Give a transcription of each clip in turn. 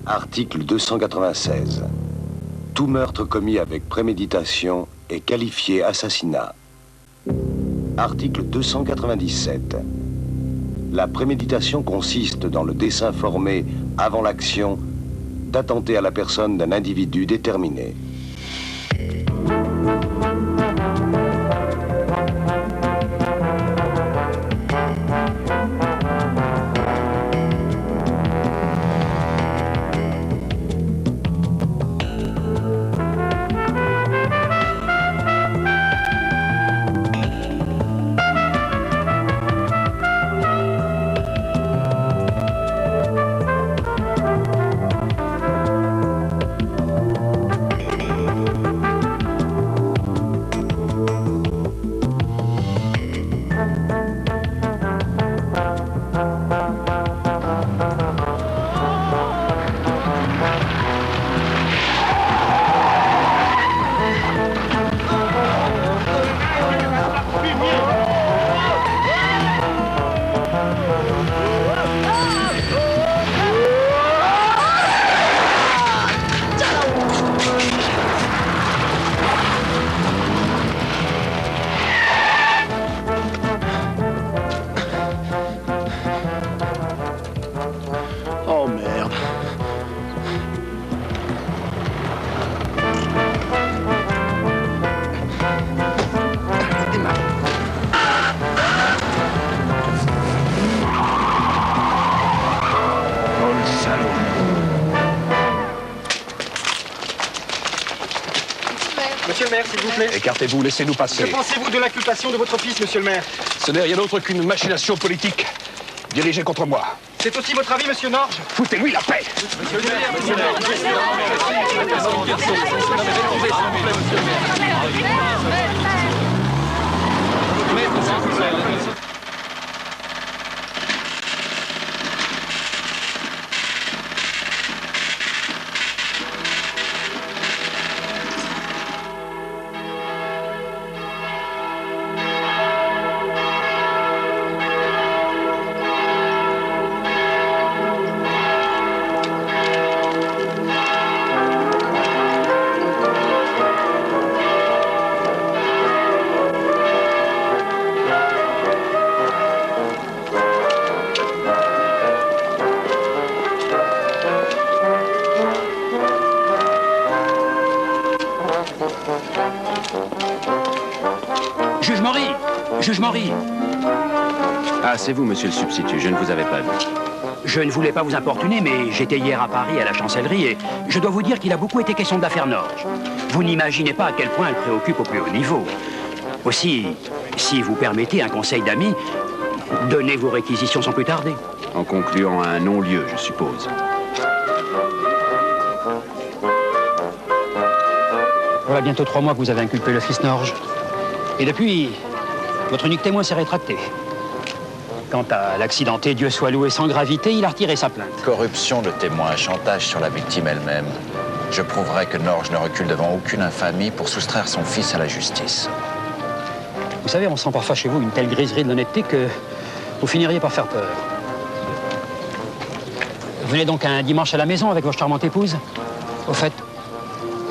Article 296. Tout meurtre commis avec préméditation est qualifié assassinat. Article 297. La préméditation consiste dans le dessein formé avant l'action d'attenter à la personne d'un individu déterminé. Oh merde. Oh le salaud. Monsieur le maire, s'il vous plaît. Écartez-vous, laissez-nous passer. Que pensez-vous de l'inculpation de votre fils, monsieur le maire? Ce n'est rien d'autre qu'une machination politique dirigée contre moi. C'est aussi votre avis, monsieur Norge? Foutez-lui la paix. Monsieur le maire, monsieur le maire. Juge Maury! Juge Maury! Ah, c'est vous, monsieur le substitut, je ne vous avais pas vu. Je ne voulais pas vous importuner, mais j'étais hier à Paris à la chancellerie et je dois vous dire qu'il a beaucoup été question de l'affaire Norge. Vous n'imaginez pas à quel point elle préoccupe au plus haut niveau. Aussi, si vous permettez un conseil d'ami, donnez vos réquisitions sans plus tarder. En concluant à un non-lieu, je suppose. Voilà bientôt 3 mois que vous avez inculpé le fils Norge. Et depuis, votre unique témoin s'est rétracté. Quant à l'accidenté, Dieu soit loué sans gravité, il a retiré sa plainte. Corruption de témoin, chantage sur la victime elle-même. Je prouverai que Norge ne recule devant aucune infamie pour soustraire son fils à la justice. Vous savez, on sent parfois chez vous une telle griserie de l'honnêteté que vous finiriez par faire peur. Venez donc un dimanche à la maison avec votre charmante épouse. Au fait,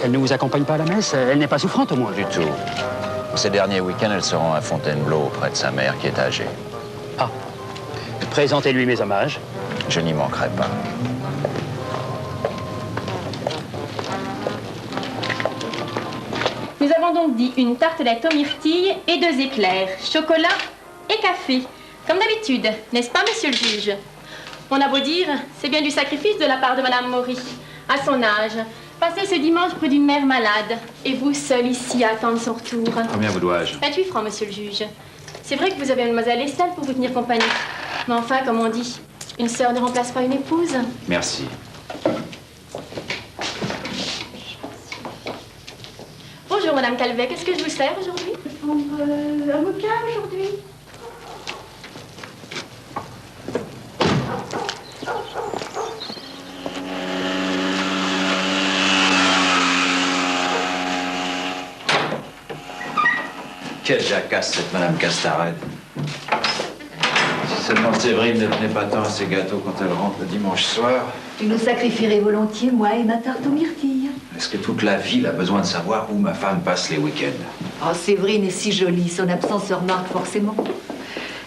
elle ne vous accompagne pas à la messe? Elle n'est pas souffrante au moins? Du tout. Ces derniers week-ends, elle se rend à Fontainebleau auprès de sa mère qui est âgée. Ah. Présentez-lui mes hommages. Je n'y manquerai pas. Nous avons donc dit une tartelette aux myrtilles et 2 éclairs, chocolat et café. Comme d'habitude, n'est-ce pas, monsieur le juge? On a beau dire, c'est bien du sacrifice de la part de Madame Maury. À son âge, passer ce dimanche près d'une mère malade, et vous seul ici à attendre son retour. Combien vous dois-je? 28 francs, monsieur le juge. C'est vrai que vous avez mademoiselle Estelle pour vous tenir compagnie. Mais enfin, comme on dit, une sœur ne remplace pas une épouse. Merci. Bonjour, Madame Calvet. Qu'est-ce que je vous sers aujourd'hui? Un bouquin aujourd'hui. Quelle jacasse, cette Madame Castarède. Si Seulement Séverine ne tenait pas tant à ses gâteaux quand elle rentre le dimanche soir. Tu nous sacrifierais volontiers, moi et ma tarte aux myrtilles. Est-ce que toute la ville a besoin de savoir où ma femme passe les week-ends? Oh, Séverine est si jolie, son absence se remarque forcément.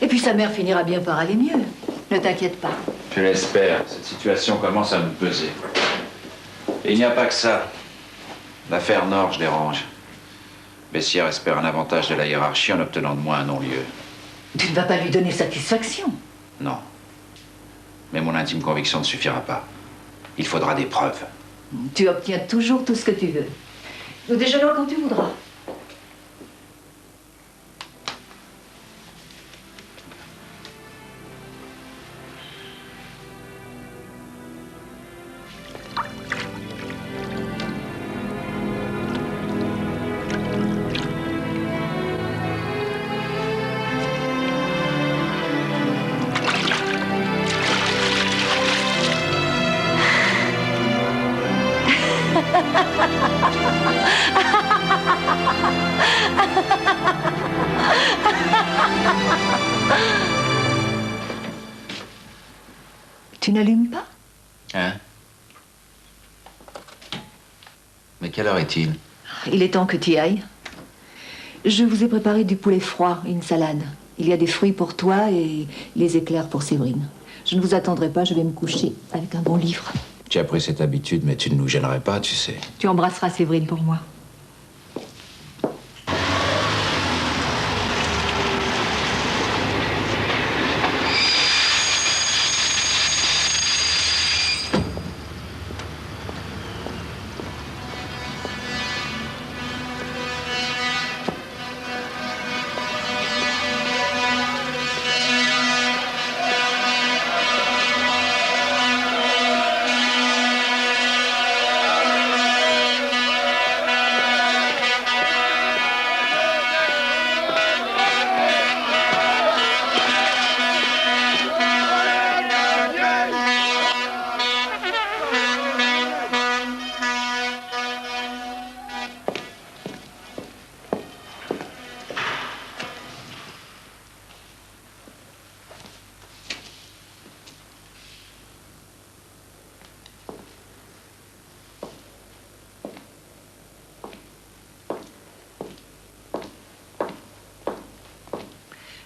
Et puis sa mère finira bien par aller mieux. Ne t'inquiète pas. Je l'espère. Cette situation commence à me peser. Et il n'y a pas que ça. L'affaire Norge dérange. Bessières espère un avantage de la hiérarchie en obtenant de moi un non-lieu. Tu ne vas pas lui donner satisfaction. Non. Mais mon intime conviction ne suffira pas. Il faudra des preuves. Tu obtiens toujours tout ce que tu veux. Nous déjeunons quand tu voudras. Tu n'allumes pas? Hein? Mais quelle heure est-il? Il est temps que tu y ailles. Je vous ai préparé du poulet froid et une salade. Il y a des fruits pour toi et les éclairs pour Séverine. Je ne vous attendrai pas, je vais me coucher avec un bon livre. Tu as pris cette habitude, mais tu ne nous gênerais pas, tu sais. Tu embrasseras Séverine pour moi.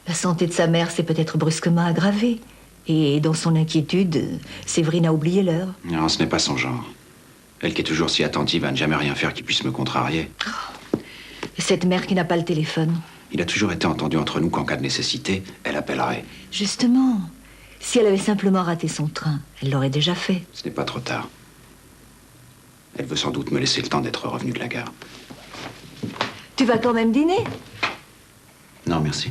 La santé de sa mère s'est peut-être brusquement aggravée. Et dans son inquiétude, Séverine a oublié l'heure. Non, ce n'est pas son genre. Elle qui est toujours si attentive à ne jamais rien faire qui puisse me contrarier. Et cette mère qui n'a pas le téléphone. Il a toujours été entendu entre nous qu'en cas de nécessité, elle appellerait. Justement, si elle avait simplement raté son train, elle l'aurait déjà fait. Ce n'est pas trop tard. Elle veut sans doute me laisser le temps d'être revenu de la gare. Tu vas quand même dîner? Non, merci.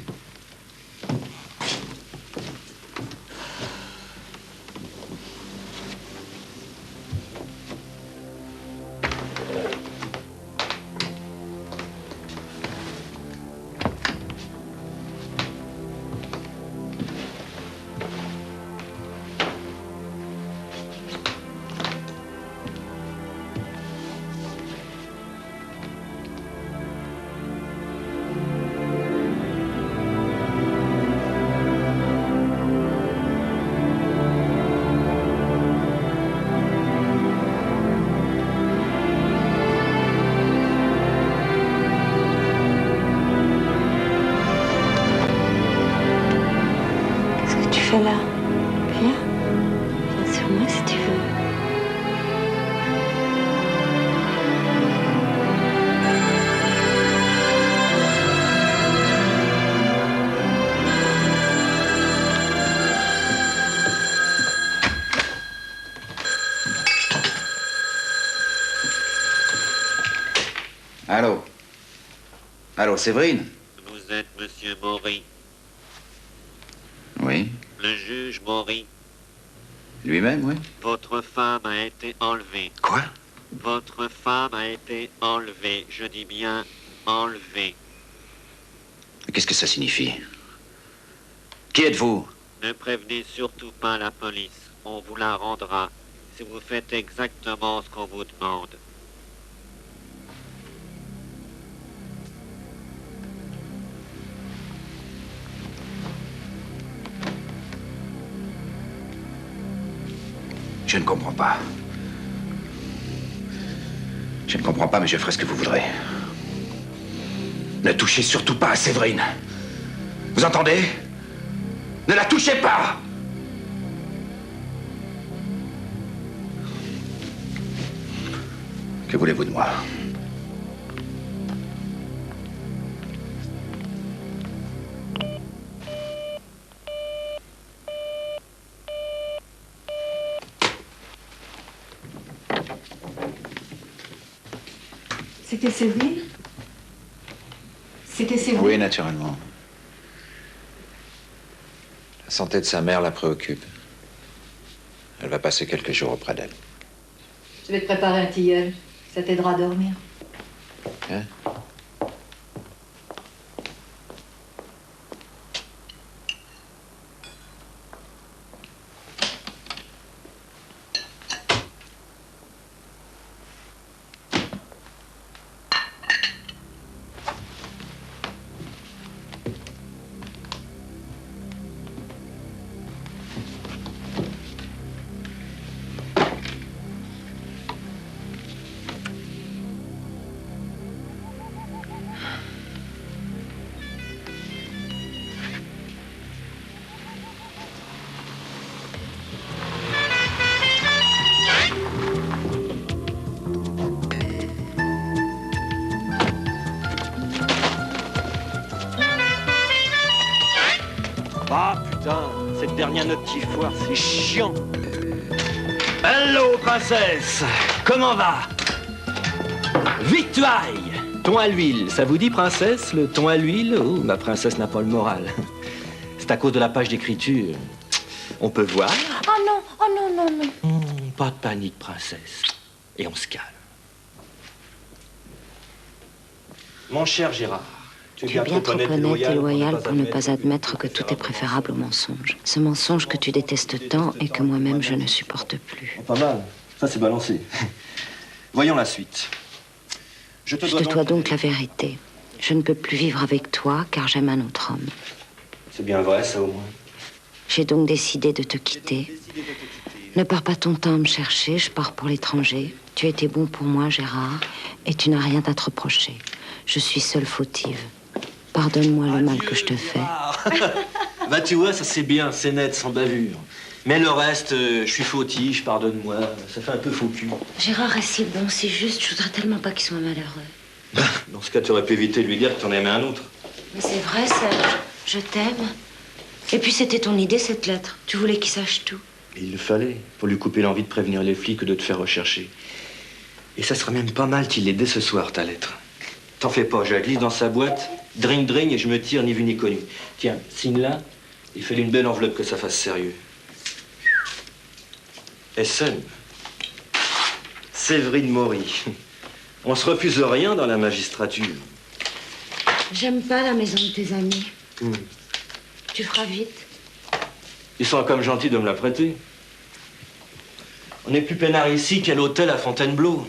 Fais là. Viens. Viens sur moi si tu veux. Allô? Allô, Séverine? Vous êtes Monsieur Maury. Oui. Le juge Maury. Lui-même, oui. Votre femme a été enlevée. Quoi? Votre femme a été enlevée. Je dis bien enlevée. Qu'est-ce que ça signifie? Qui êtes-vous? Ne prévenez surtout pas la police. On vous la rendra si vous faites exactement ce qu'on vous demande. Je ne comprends pas. Je ne comprends pas, mais je ferai ce que vous voudrez. Ne touchez surtout pas à Séverine. Vous entendez? Ne la touchez pas! Que voulez-vous de moi? C'était Séverine? C'était Séverine? Oui, naturellement. La santé de sa mère la préoccupe. Elle va passer quelques jours auprès d'elle. Je vais te préparer un tilleul. Ça t'aidera à dormir. Hein? Ah putain, cette dernière note qui foire, c'est chiant. Allô, princesse. Comment va? Victoire. Thon à l'huile, ça vous dit, princesse, le thon à l'huile? Oh, ma princesse n'a pas le moral. C'est à cause de la page d'écriture. On peut voir? Oh non, oh non, non, non. Pas de panique, princesse. Et on se calme. Mon cher Gérard, tu es bien trop honnête et loyal pour ne pas admettre que tout est préférable au mensonge. Ce mensonge que tu détestes tant et que moi-même je ne supporte plus. Pas mal, ça c'est balancé. Voyons la suite. Je te dois donc la vérité. Je ne peux plus vivre avec toi car j'aime un autre homme. C'est bien vrai, ça au moins. J'ai donc décidé de te quitter. Ne pars pas ton temps à me chercher, je pars pour l'étranger. Tu as été bon pour moi, Gérard, et tu n'as rien à te reprocher. Je suis seule fautive. Pardonne-moi le mal que je te fais. Bah tu vois, ça c'est bien, c'est net, sans bavure. Mais le reste, je suis fautif, pardonne-moi, ça fait un peu faux cul. Gérard est si bon, si juste, je voudrais tellement pas qu'il soit malheureux. Dans ce cas, tu aurais pu éviter de lui dire que t'en aimais un autre. Mais c'est vrai, Serge, je t'aime. Et puis c'était ton idée, cette lettre. Tu voulais qu'il sache tout. Et il le fallait, pour lui couper l'envie de prévenir les flics ou de te faire rechercher. Et ça serait même pas mal qu'il l'ait dès ce soir, ta lettre. T'en fais pas, je la glisse dans sa boîte, dring dring, et je me tire ni vu ni connu. Tiens, signe là, il fallait une belle enveloppe que ça fasse sérieux. SN. Séverine Maury. On se refuse rien dans la magistrature. J'aime pas la maison de tes amis. Tu feras vite. Ils sont comme gentils de me la prêter. On est plus peinard ici qu'à l'hôtel à Fontainebleau.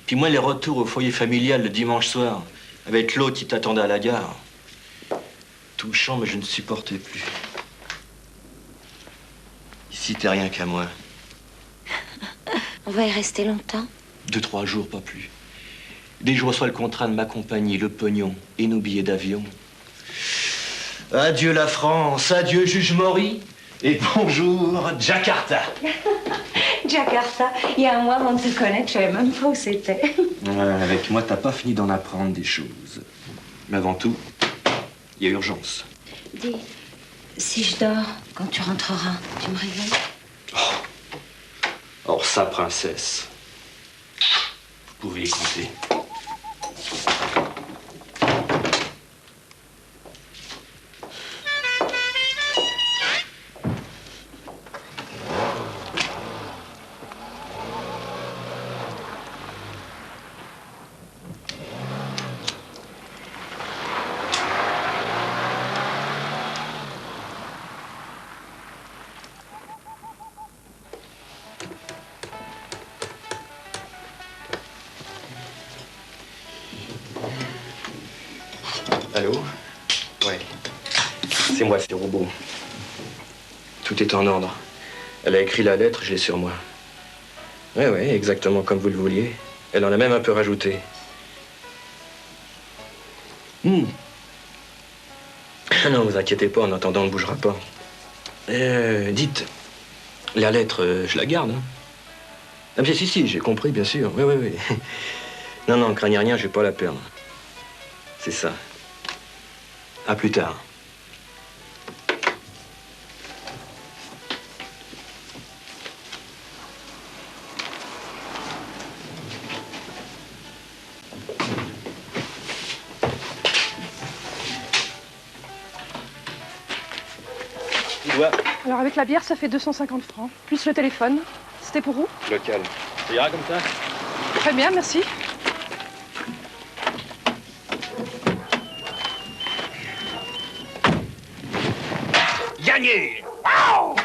Puis moi, les retours au foyer familial le dimanche soir, avec l'autre qui t'attendait à la gare. Touchant, mais je ne supportais plus. Ici, t'es rien qu'à moi. On va y rester longtemps? 2-3 jours, pas plus. Dès que je reçois le contrat de ma compagnie, le pognon et nos billets d'avion. Adieu la France, adieu Juge Maury, et bonjour Jakarta. Jakarta, il y a un mois avant de te connaître, je savais même pas où c'était. Avec moi, t'as pas fini d'en apprendre des choses. Mais avant tout, il y a urgence. Dis, si je dors, quand tu rentreras, tu me réveilles? Or ça, princesse, vous pouvez y compter. Allô? Ouais. C'est moi, c'est Robot. Tout est en ordre. Elle a écrit la lettre, je l'ai sur moi. Oui, oui, exactement comme vous le vouliez. Elle en a même un peu rajouté. Non, vous inquiétez pas, en attendant, on ne bougera pas. Dites, la lettre, je la garde, hein? Ah, mais si, j'ai compris, bien sûr. Oui, oui, oui. Non, craignez rien, je vais pas la perdre. C'est ça. À plus tard. Alors avec la bière, ça fait 250 francs. Plus le téléphone. C'était pour où? Local. Ça ira comme ça? Très bien, merci. Gagné! Wow!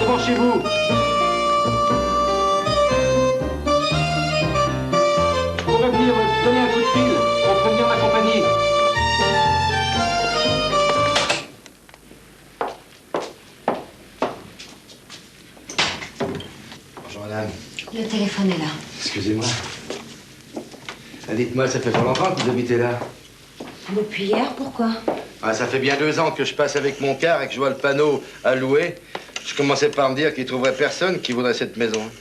Devant chez vous. Je pourrais venir me donner un coup de fil pour prévenir ma compagnie. Bonjour madame. Le téléphone est là. Excusez-moi. Dites-moi, ça fait pas longtemps que vous habitez là? Depuis hier, pourquoi? Ah, ça fait bien 2 ans que je passe avec mon car et que je vois le panneau à louer. Je commençais par me dire qu'il ne trouverait personne qui voudrait cette maison.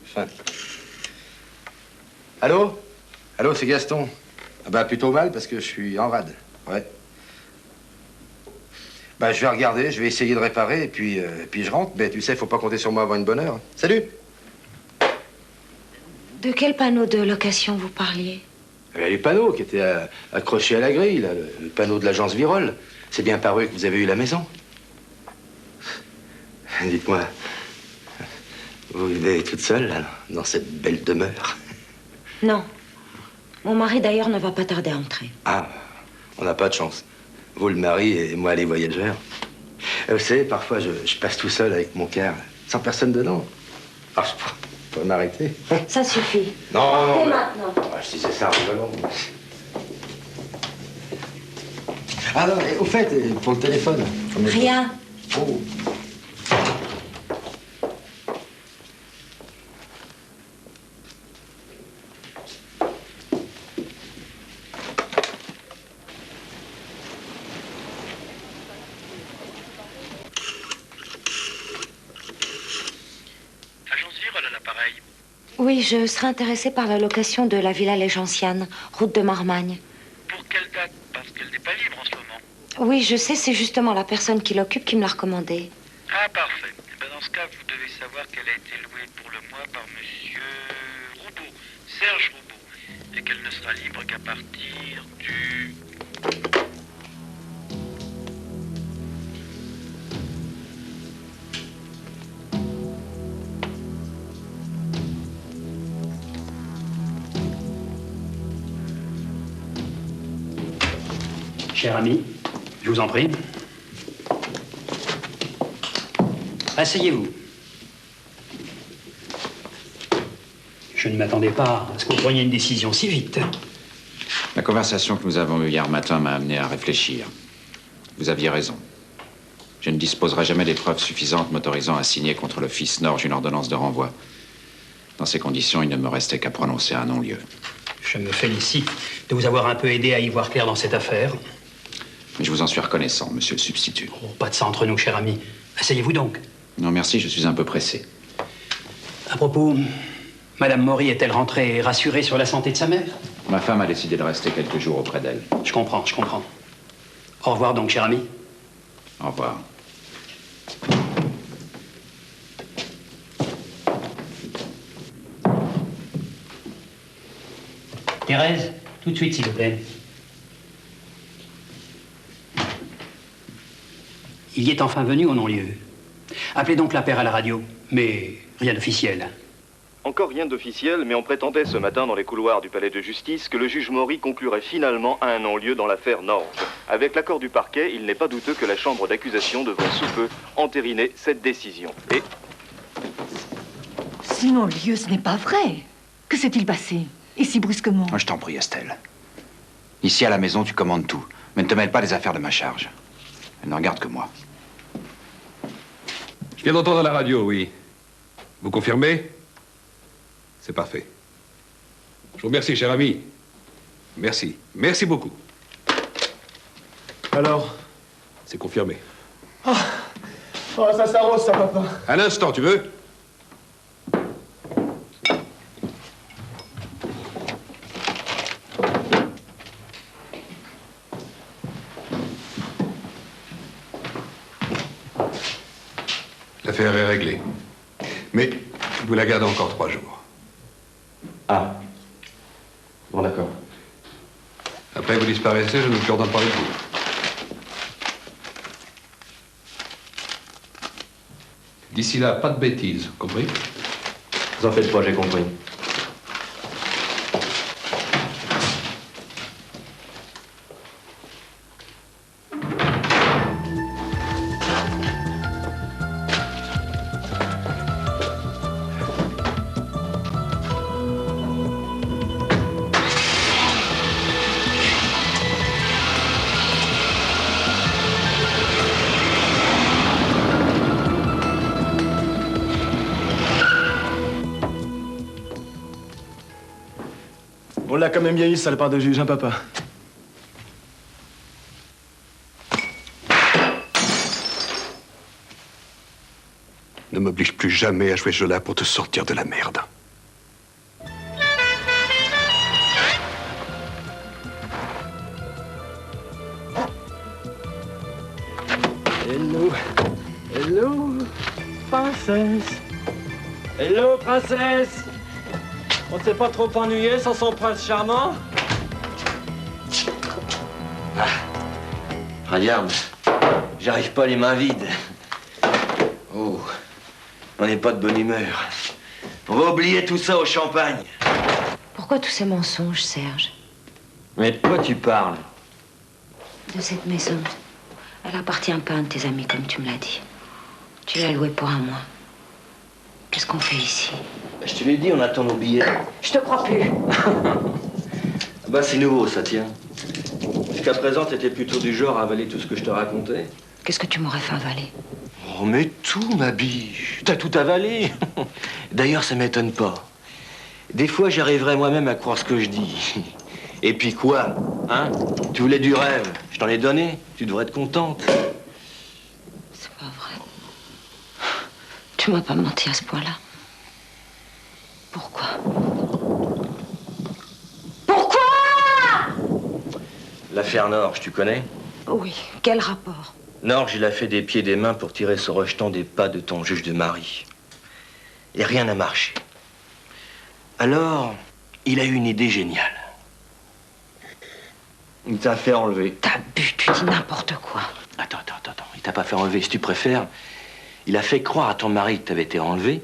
Enfin. Allô? Allô, c'est Gaston. Ah bah plutôt mal parce que je suis en rade. Ouais. Bah je vais regarder, je vais essayer de réparer et puis je rentre. Mais tu sais, faut pas compter sur moi avant une bonne heure. Salut! De quel panneau de location vous parliez? Les panneaux qui étaient accrochés à la grille, là, le panneau de l'agence Virole. C'est bien par eux que vous avez eu la maison. Dites-moi, vous vivez toute seule, là, dans cette belle demeure? Non. Mon mari, d'ailleurs, ne va pas tarder à entrer. Ah, on n'a pas de chance. Vous, le mari, et moi, les voyageurs. Vous savez, parfois, je passe tout seul avec mon car, sans personne dedans. Ah, je pourrais m'arrêter. Ça suffit. Non, non. Et maintenant? Je disais ça en rigolant. Ah non, au fait, pour le téléphone. Rien. Oh. Oui, je serais intéressée par la location de la villa Légenciane, route de Marmagne. Pour quelle date? Parce qu'elle n'est pas libre en ce moment. Oui, je sais, c'est justement la personne qui l'occupe qui me l'a recommandé. Ah, parfait. Eh ben, dans ce cas, vous devez savoir qu'elle a été louée pour le mois par monsieur Roubaud, Serge Roubaud, et qu'elle ne sera libre qu'à partir du... Cher ami, je vous en prie. Asseyez-vous. Je ne m'attendais pas à ce que vous preniez une décision si vite. La conversation que nous avons eue hier matin m'a amené à réfléchir. Vous aviez raison. Je ne disposerai jamais des preuves suffisantes m'autorisant à signer contre le fils Norge une ordonnance de renvoi. Dans ces conditions, il ne me restait qu'à prononcer un non-lieu. Je me félicite de vous avoir un peu aidé à y voir clair dans cette affaire. Mais je vous en suis reconnaissant, monsieur le substitut. Oh, pas de ça entre nous, cher ami. Asseyez-vous donc. Non, merci, je suis un peu pressé. À propos, Madame Maury est-elle rentrée rassurée sur la santé de sa mère? Ma femme a décidé de rester quelques jours auprès d'elle. Je comprends, je comprends. Au revoir donc, cher ami. Au revoir. Thérèse, tout de suite, s'il vous plaît. Il y est enfin venu au non-lieu. Appelez donc la paire à la radio, mais rien d'officiel. Encore rien d'officiel, mais on prétendait ce matin dans les couloirs du palais de justice que le juge Maury conclurait finalement à un non-lieu dans l'affaire Norge. Avec l'accord du parquet, il n'est pas douteux que la chambre d'accusation devrait sous peu entériner cette décision. Et... Ce non-lieu, ce n'est pas vrai. Que s'est-il passé? Et si brusquement? Je t'en prie, Estelle. Ici, à la maison, tu commandes tout. Mais ne te mêle pas des affaires de ma charge. Elle ne regarde que moi. Je viens d'entendre à la radio, oui. Vous confirmez? C'est parfait. Je vous remercie, cher ami. Merci. Merci beaucoup. Alors? C'est confirmé. Oh, ça s'arrose, ça, papa. Un instant, tu veux? L'affaire est réglée. Mais vous la gardez encore 3 jours. Ah. Bon, d'accord. Après, vous disparaissez, je ne plus entendre parler de vous. D'ici là, pas de bêtises, compris? Vous en faites pas, j'ai compris. On l'a quand même bien eu, ça, le part de juge, hein, papa? Ne m'oblige plus jamais à jouer ce jeu-là pour te sortir de la merde. Hello. Hello, princesse. Hello, princesse. On ne s'est pas trop ennuyé sans son prince charmant? Ah, regarde, j'arrive pas les mains vides. Oh, on n'est pas de bonne humeur. On va oublier tout ça au champagne. Pourquoi tous ces mensonges, Serge? Mais de quoi tu parles? De cette maison. Elle appartient pas à un de tes amis, comme tu me l'as dit. Tu l'as louée pour un mois. Qu'est-ce qu'on fait ici? Je te l'ai dit, on attend nos billets. Je te crois plus. Bah, c'est nouveau, ça tient. Jusqu'à présent, t'étais plutôt du genre à avaler tout ce que je te racontais. Qu'est-ce que tu m'aurais fait avaler? Oh, mais tout, ma biche. T'as tout avalé. D'ailleurs, ça m'étonne pas. Des fois, j'arriverai moi-même à croire ce que je dis. Et puis quoi, hein? Tu voulais du rêve. Je t'en ai donné. Tu devrais être contente. C'est pas vrai. Tu m'as pas menti à ce point-là. Pourquoi? Pourquoi? L'affaire Norge, tu connais? Oui, quel rapport? Norge, il a fait des pieds et des mains pour tirer ce rejeton des pas de ton juge de mari. Et rien n'a marché. Alors, il a eu une idée géniale. Il t'a fait enlever. T'as bu, tu dis n'importe quoi. Attends. Il t'a pas fait enlever, si tu préfères. Il a fait croire à ton mari que t'avais été enlevé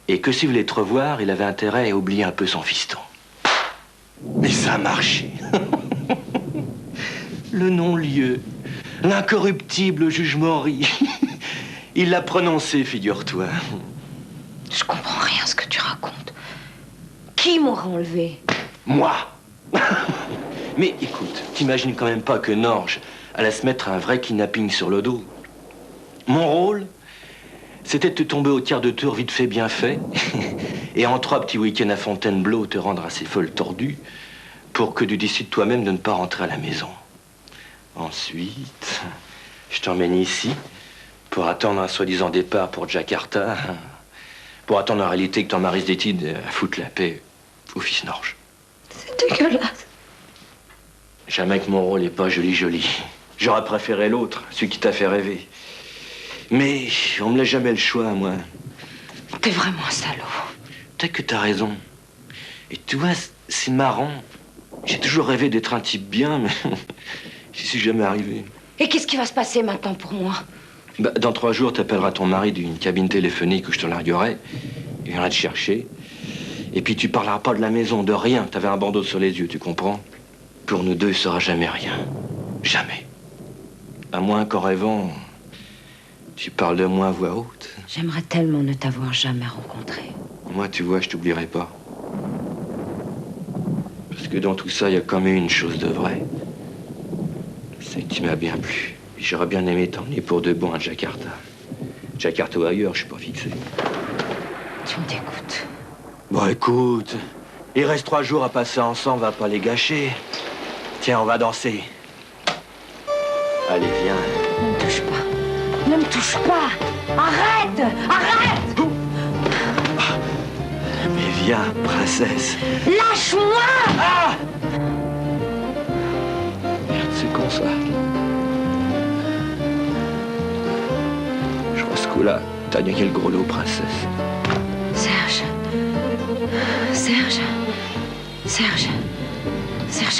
et que s'il voulait te revoir, il avait intérêt à oublier un peu son fiston. Mais ça a marché. Le non-lieu, l'incorruptible juge Maury. Il l'a prononcé, figure-toi. Je comprends rien à ce que tu racontes. Qui m'aura enlevé? Moi. Mais écoute, t'imagines quand même pas que Norge allait se mettre un vrai kidnapping sur le dos. Mon rôle, c'était de te tomber au tiers de tour vite fait, bien fait, Et en 3 petits week-ends à Fontainebleau, te rendre assez folle tordue pour que tu décides toi-même de ne pas rentrer à la maison. Ensuite, je t'emmène ici pour attendre un soi-disant départ pour Jakarta, pour attendre en réalité que ton mari se décide à foutre la paix au fils Norge. C'est dégueulasse. Jamais que mon rôle n'est pas joli. J'aurais préféré l'autre, celui qui t'a fait rêver. Mais on me laisse jamais le choix, moi. T'es vraiment un salaud. Peut-être que t'as raison. Et tu vois, c'est marrant. J'ai toujours rêvé d'être un type bien, mais j'y suis jamais arrivé. Et qu'est-ce qui va se passer maintenant pour moi? Bah, dans 3 jours, t'appelleras ton mari d'une cabine téléphonique où je te larguerai. Il viendra te chercher. Et puis tu parleras pas de la maison, de rien. T'avais un bandeau sur les yeux, tu comprends? Pour nous deux, il sera jamais rien. Jamais. À moins qu'en rêvant, tu parles de moi à voix haute. J'aimerais tellement ne t'avoir jamais rencontré. Moi, tu vois, je t'oublierai pas. Parce que dans tout ça, il y a quand même une chose de vrai. C'est que tu m'as bien plu. J'aurais bien aimé t'emmener pour de bon à Jakarta. Jakarta ou ailleurs, je suis pas fixé. Tu me dégoûtes. Bon, écoute, il reste 3 jours à passer ensemble, on va pas les gâcher. Tiens, on va danser. Allez, viens. Ne me touche pas. Ne me touche pas. Arrête. Arrête. Mais viens, princesse. Lâche-moi. Ah! Merde, c'est con, ça. Je crois ce coup-là, t'as gagné le gros lot, princesse. Serge,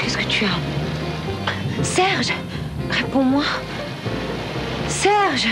qu'est-ce que tu as? Serge, réponds-moi. Serge.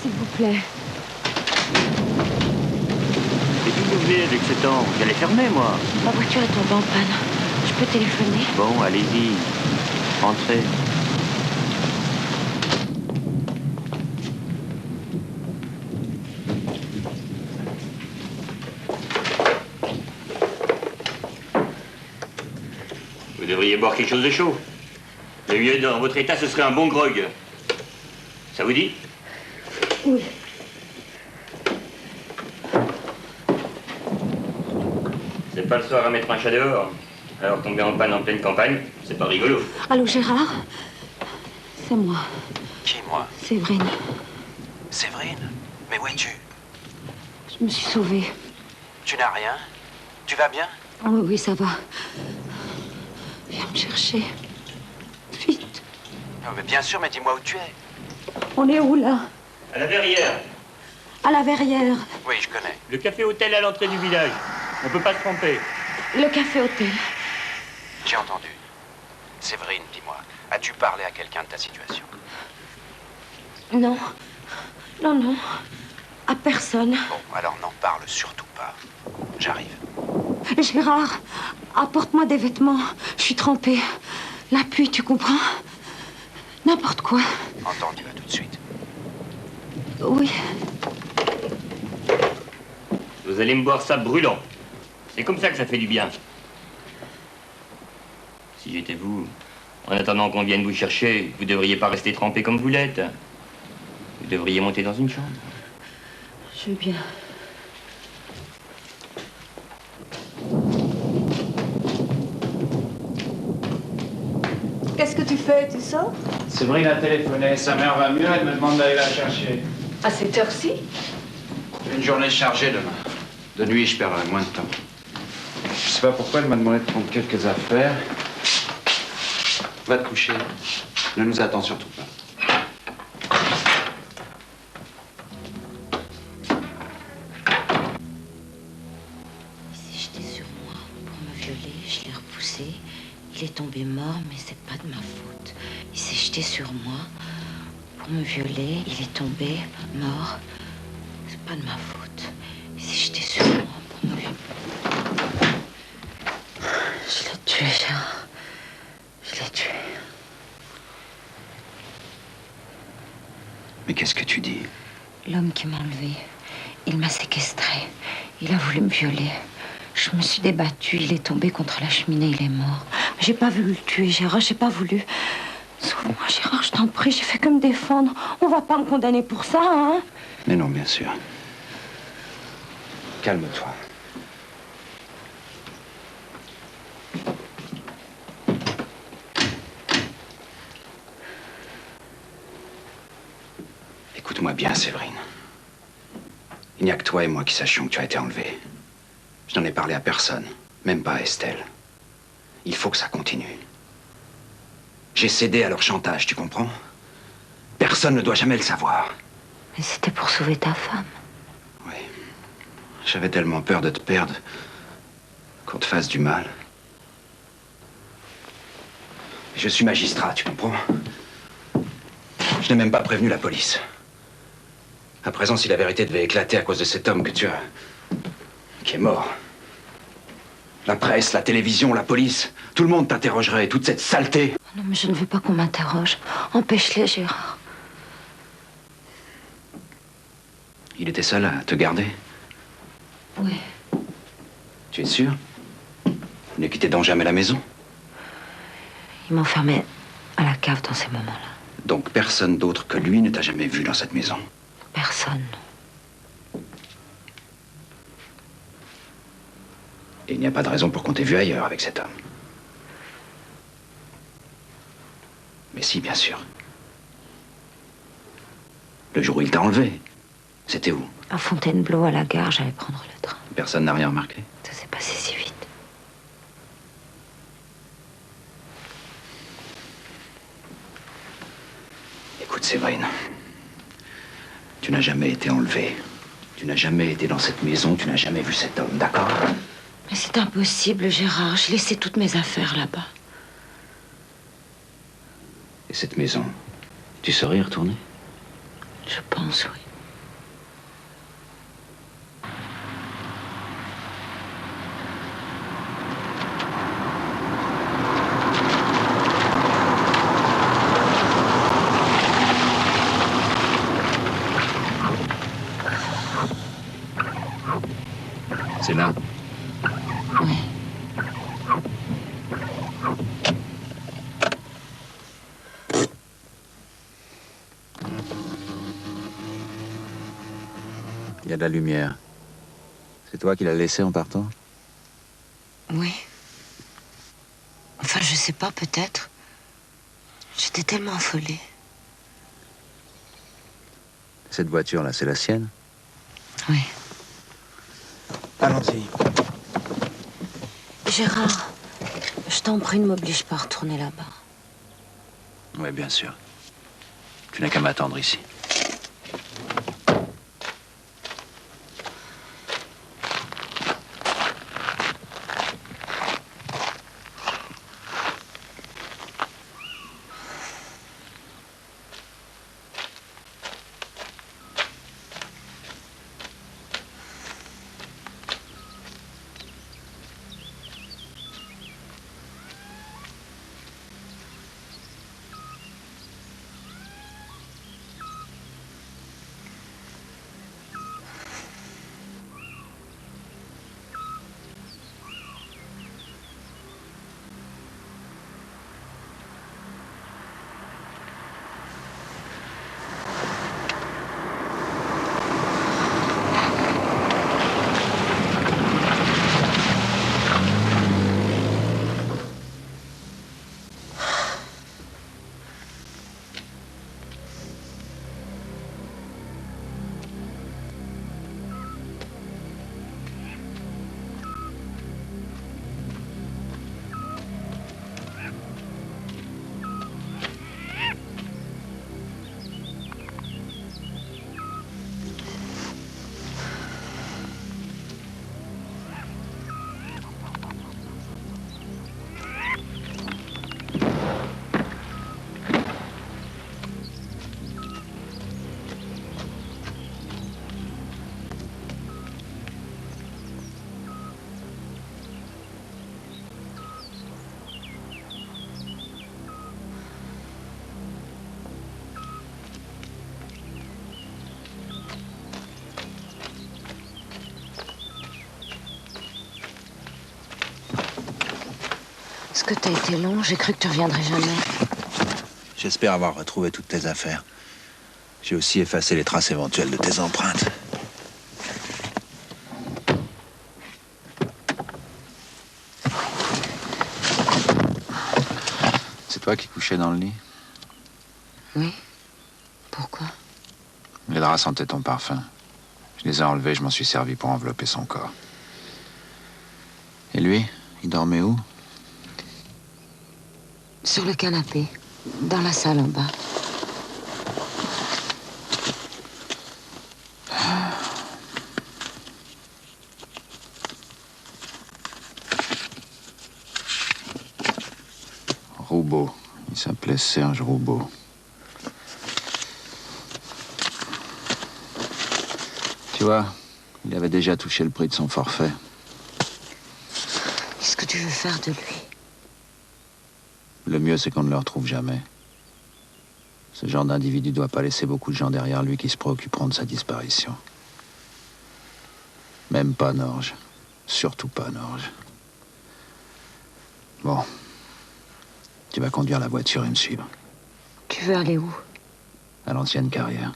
S'il vous plaît. Et d'où vous venez avec ce temps? J'allais fermer, moi. Ma voiture est tombée en panne. Je peux téléphoner? Bon, allez-y. Entrez. Vous devriez boire quelque chose de chaud. Le mieux dans votre état, ce serait un bon grog. Ça vous dit? Oui. C'est pas le soir à mettre un chat dehors. Alors tomber en panne en pleine campagne, c'est pas rigolo. Allô, Gérard? C'est moi. Qui, moi? Séverine. Séverine? Mais où es-tu? Je me suis sauvée. Tu n'as rien? Tu vas bien? Oh, oui, ça va. Viens me chercher. Vite. Non, mais bien sûr, mais dis-moi où tu es. On est où, là? À la Verrière. À la Verrière. Oui, je connais. Le café-hôtel à l'entrée du village. On peut pas se tromper. Le café-hôtel. J'ai entendu. Séverine, dis-moi, as-tu parlé à quelqu'un de ta situation? Non. Non. À personne. Bon, alors n'en parle surtout pas. J'arrive. Gérard, apporte-moi des vêtements. Je suis trempée. La pluie, tu comprends? N'importe quoi. Entendu, à tout de suite. Oui. Vous allez me boire ça brûlant. C'est comme ça que ça fait du bien. Si j'étais vous, en attendant qu'on vienne vous chercher, vous devriez pas rester trempé comme vous l'êtes. Vous devriez monter dans une chambre. Je veux bien. Qu'est-ce que tu fais? Tu sors? Séverine a téléphoné. Sa mère va mieux, elle me demande d'aller la chercher. À cette heure-ci? Une journée chargée demain. De nuit, je perdrai moins de temps. Je sais pas pourquoi elle m'a demandé de prendre quelques affaires. Va te coucher. Ne nous attends surtout pas. violé, je l'ai repoussé. Il est tombé mort, mais c'est pas de ma faute. Il s'est jeté sur moi pour me violer. Il est tombé mort. C'est pas de ma faute. Il s'est jeté sur moi pour me violer. Je l'ai tué, Gérard. Je l'ai tué. Mais qu'est-ce que tu dis? L'homme qui m'a enlevé, il m'a séquestré. Il a voulu me violer. Je me suis débattue, il est tombé contre la cheminée, il est mort. Mais j'ai pas voulu le tuer, Gérard, j'ai pas voulu. Sauve-moi, Gérard, je t'en prie, j'ai fait que me défendre. On va pas me condamner pour ça, hein? Mais non, bien sûr. Calme-toi. Écoute-moi bien, Séverine. Il n'y a que toi et moi qui sachions que tu as été enlevée. Je n'en ai parlé à personne, même pas à Estelle. Il faut que ça continue. J'ai cédé à leur chantage, tu comprends? Personne ne doit jamais le savoir. Mais c'était pour sauver ta femme. Oui. J'avais tellement peur de te perdre qu'on te fasse du mal. Je suis magistrat, tu comprends? Je n'ai même pas prévenu la police. À présent, si la vérité devait éclater à cause de cet homme que tu as... qui est mort... La presse, la télévision, la police, tout le monde t'interrogerait, toute cette saleté. Non, mais je ne veux pas qu'on m'interroge. Empêche-les, Gérard. Il était seul à te garder? Oui. Tu es sûr? Il ne quittait donc jamais la maison? Il m'enfermait à la cave dans ces moments-là. Donc personne d'autre que lui ne t'a jamais vu dans cette maison? Personne. Et il n'y a pas de raison pour qu'on t'ait vu ailleurs avec cet homme. Mais si, bien sûr. Le jour où il t'a enlevé, c'était où? À Fontainebleau, à la gare, j'allais prendre le train. Personne n'a rien remarqué? Ça s'est passé si vite. Écoute, Séverine, tu n'as jamais été enlevée. Tu n'as jamais été dans cette maison, tu n'as jamais vu cet homme, d'accord? Mais c'est impossible, Gérard. J'ai laissé toutes mes affaires là-bas. Et cette maison, tu saurais y retourner? Je pense, oui. C'est là? Oui. Il y a de la lumière. C'est toi qui l'as laissé en partant? Oui. Enfin, je sais pas, peut-être. J'étais tellement affolée. Cette voiture-là, c'est la sienne? Oui. Allons-y. Gérard, je t'en prie, ne m'oblige pas à retourner là-bas. Oui, bien sûr. Tu n'as qu'à m'attendre ici. Est-ce que t'as été long? J'ai cru que tu reviendrais jamais. J'espère avoir retrouvé toutes tes affaires. J'ai aussi effacé les traces éventuelles de tes empreintes. C'est toi qui couchais dans le lit? Oui. Pourquoi? Les draps sentaient ton parfum. Je les ai enlevés, je m'en suis servi pour envelopper son corps. Et lui, il dormait où? Sur le canapé, dans la salle en bas. Roubaud. Il s'appelait Serge Roubaud. Tu vois, il avait déjà touché le prix de son forfait. Qu'est-ce que tu veux faire de lui? Le mieux, c'est qu'on ne le retrouve jamais. Ce genre d'individu doit pas laisser beaucoup de gens derrière lui qui se préoccuperont de sa disparition. Même pas Norge. Surtout pas Norge. Bon. Tu vas conduire la voiture et me suivre. Tu veux aller où? À l'ancienne carrière.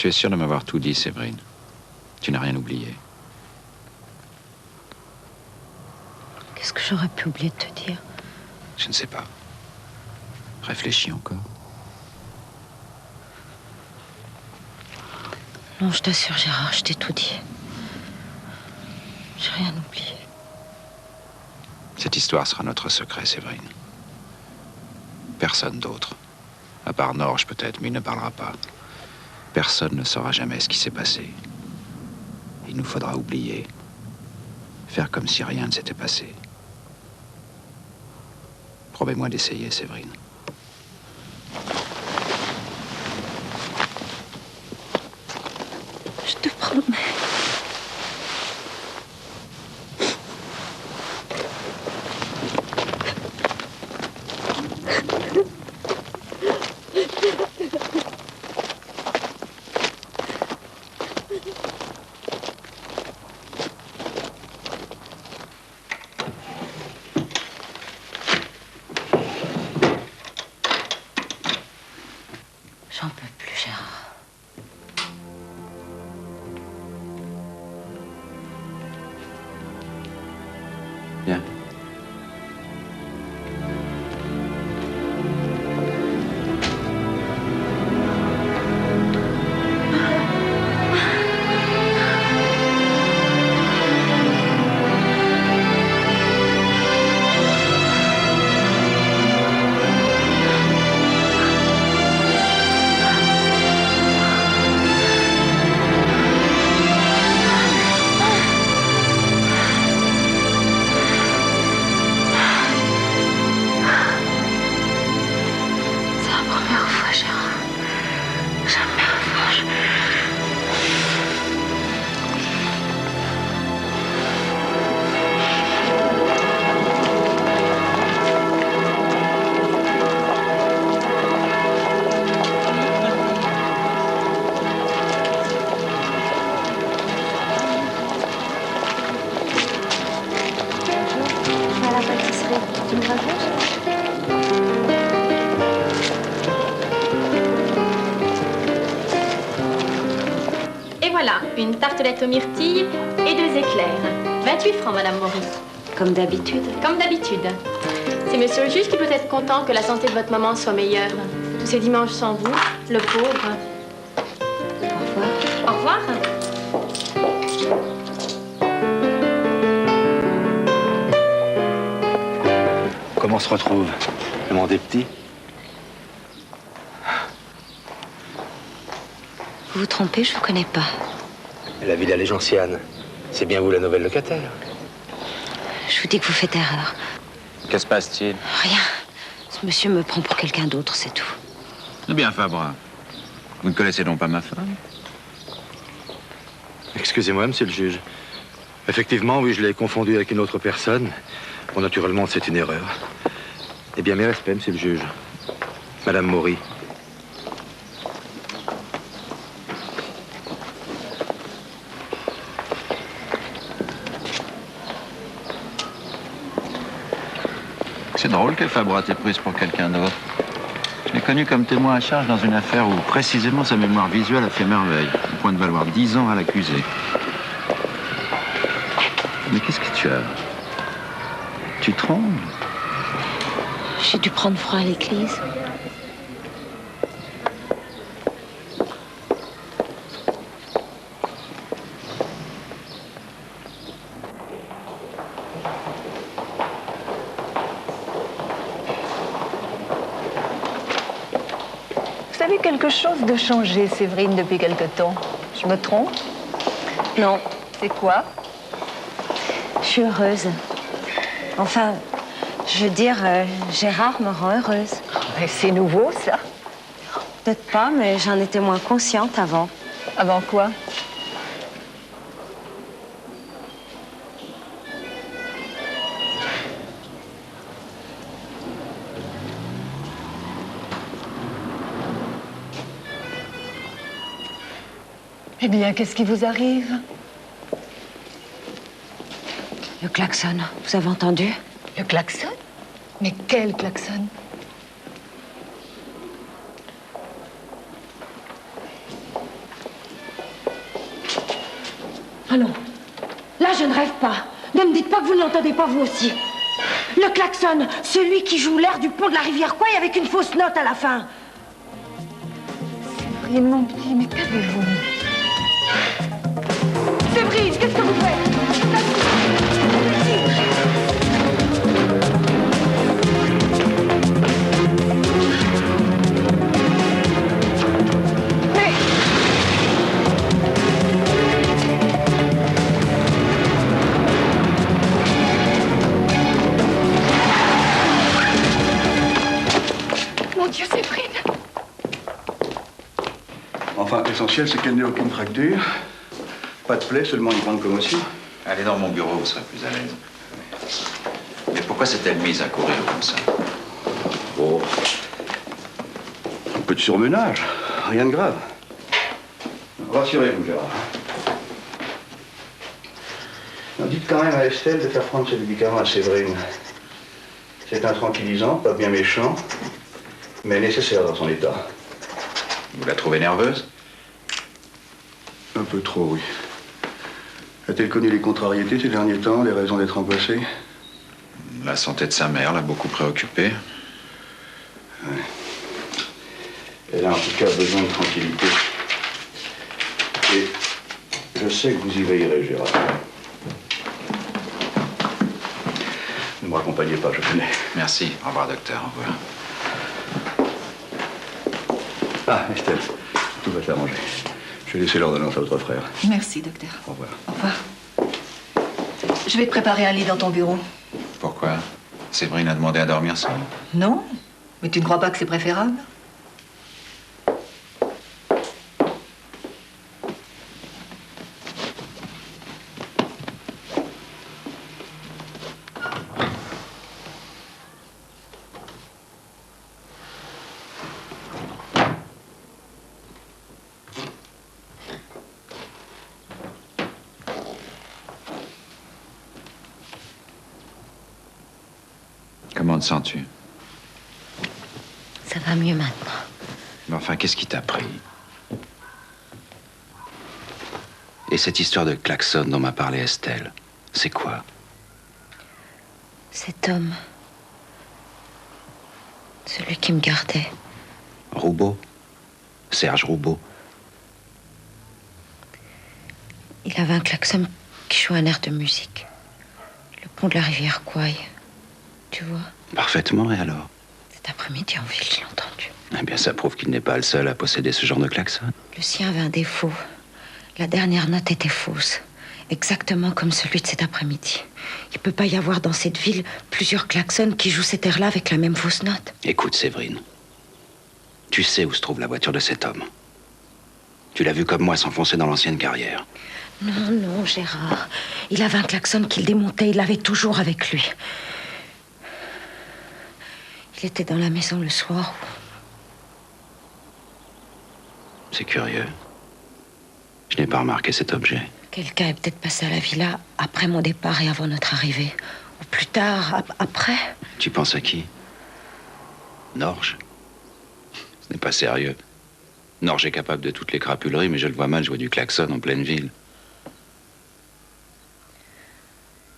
Tu es sûr de m'avoir tout dit, Séverine? Tu n'as rien oublié? Qu'est-ce que j'aurais pu oublier de te dire? Je ne sais pas. Réfléchis encore. Non, je t'assure, Gérard, je t'ai tout dit. J'ai rien oublié. Cette histoire sera notre secret, Séverine. Personne d'autre. À part Norge, peut-être, mais il ne parlera pas. Personne ne saura jamais ce qui s'est passé. Il nous faudra oublier. Faire comme si rien ne s'était passé. Promets-moi d'essayer, Séverine. Je te promets. Bien. Et voilà, une tartelette aux myrtilles et 2 éclairs. 28 francs, Madame Maury. Comme d'habitude? Comme d'habitude. C'est monsieur le juge qui doit être content que la santé de votre maman soit meilleure. Tous ces dimanches sans vous, le pauvre. Au revoir. Au revoir. Comment on se retrouve? Le monde est petit. Vous vous trompez, je vous connais pas. La villa Légenciane. C'est bien vous la nouvelle locataire. Je vous dis que vous faites erreur. Que se passe-t-il? Rien. Ce monsieur me prend pour quelqu'un d'autre, c'est tout. Eh bien, Fabra, vous ne connaissez donc pas ma femme? Excusez-moi, monsieur le juge. Effectivement, oui, je l'ai confondu avec une autre personne. Bon, naturellement, c'est une erreur. Eh bien, mes respects, monsieur le juge. Madame Maury. C'est drôle que Fabra t'ait prise pour quelqu'un d'autre. Je l'ai connu comme témoin à charge dans une affaire où, précisément, sa mémoire visuelle a fait merveille, au point de valoir 10 ans à l'accusé. Mais qu'est-ce que tu as? Tu trembles? J'ai dû prendre froid à l'église. Vous savez quelque chose de changé, Séverine, depuis quelque temps? Je me trompe? Non. C'est quoi? Je suis heureuse. Enfin, je veux dire, Gérard me rend heureuse. C'est nouveau, ça? Peut-être pas, mais j'en étais moins consciente avant. Avant quoi? Eh bien, qu'est-ce qui vous arrive? Le klaxon, vous avez entendu? Le klaxon? Mais quel klaxon? Ah non, là je ne rêve pas. Ne me dites pas que vous ne l'entendez pas vous aussi. Le klaxon, celui qui joue l'air du pont de la rivière Kouai avec une fausse note à la fin. Séverine, mon petit, mais qu'avez-vous? Séverine, qu'est-ce que vous faites? Mon Dieu, Séverine. Enfin, l'essentiel, c'est qu'elle n'ait aucune fracture. Pas de plaie, seulement une grande commotion. Allez dans mon bureau, vous serez plus à l'aise. Mais pourquoi s'est-elle mise à courir comme ça? Oh. Un peu de surmenage. Rien de grave. Rassurez-vous, Gérard. Dites quand même à Estelle de faire prendre ce médicament à Séverine. C'est un tranquillisant, pas bien méchant, mais nécessaire dans son état. Vous la trouvez nerveuse? Un peu trop, oui. A-t-elle connu les contrariétés ces derniers temps, les raisons d'être angoissée? La santé de sa mère l'a beaucoup préoccupé. Ouais. Elle a en tout cas besoin de tranquillité. Et je sais que vous y veillerez, Gérard. Ne me raccompagnez pas, je connais. Merci. Au revoir, docteur. Au revoir. Ah, Estelle, tout va s'arranger. Je vais laisser l'ordonnance à votre frère. Merci, docteur. Au revoir. Au revoir. Je vais te préparer un lit dans ton bureau. Pourquoi? Séverine a demandé à dormir seule. Non? Mais tu ne crois pas que c'est préférable? Comment te sens-tu? Ça va mieux maintenant. Mais enfin, qu'est-ce qui t'a pris? Et cette histoire de klaxon dont m'a parlé Estelle, c'est quoi? Cet homme, celui qui me gardait. Roubaud? Serge Roubaud? Il avait un klaxon qui jouait un air de musique. Le pont de la rivière Kouai. Tu vois? Parfaitement, et alors? Cet après-midi en ville, je l'ai entendu. Eh bien, ça prouve qu'il n'est pas le seul à posséder ce genre de klaxon. Le sien avait un défaut. La dernière note était fausse. Exactement comme celui de cet après-midi. Il peut pas y avoir dans cette ville plusieurs klaxons qui jouent cet air-là avec la même fausse note. Écoute, Séverine. Tu sais où se trouve la voiture de cet homme. Tu l'as vu comme moi s'enfoncer dans l'ancienne carrière. Non, non, Gérard. Il avait un klaxon qu'il démontait. Il l'avait toujours avec lui. Il était dans la maison le soir. C'est curieux. Je n'ai pas remarqué cet objet. Quelqu'un est peut-être passé à la villa après mon départ et avant notre arrivée. Ou plus tard, après. Tu penses à qui? Norge? Ce n'est pas sérieux. Norge est capable de toutes les crapuleries, mais je le vois mal jouer du klaxon en pleine ville.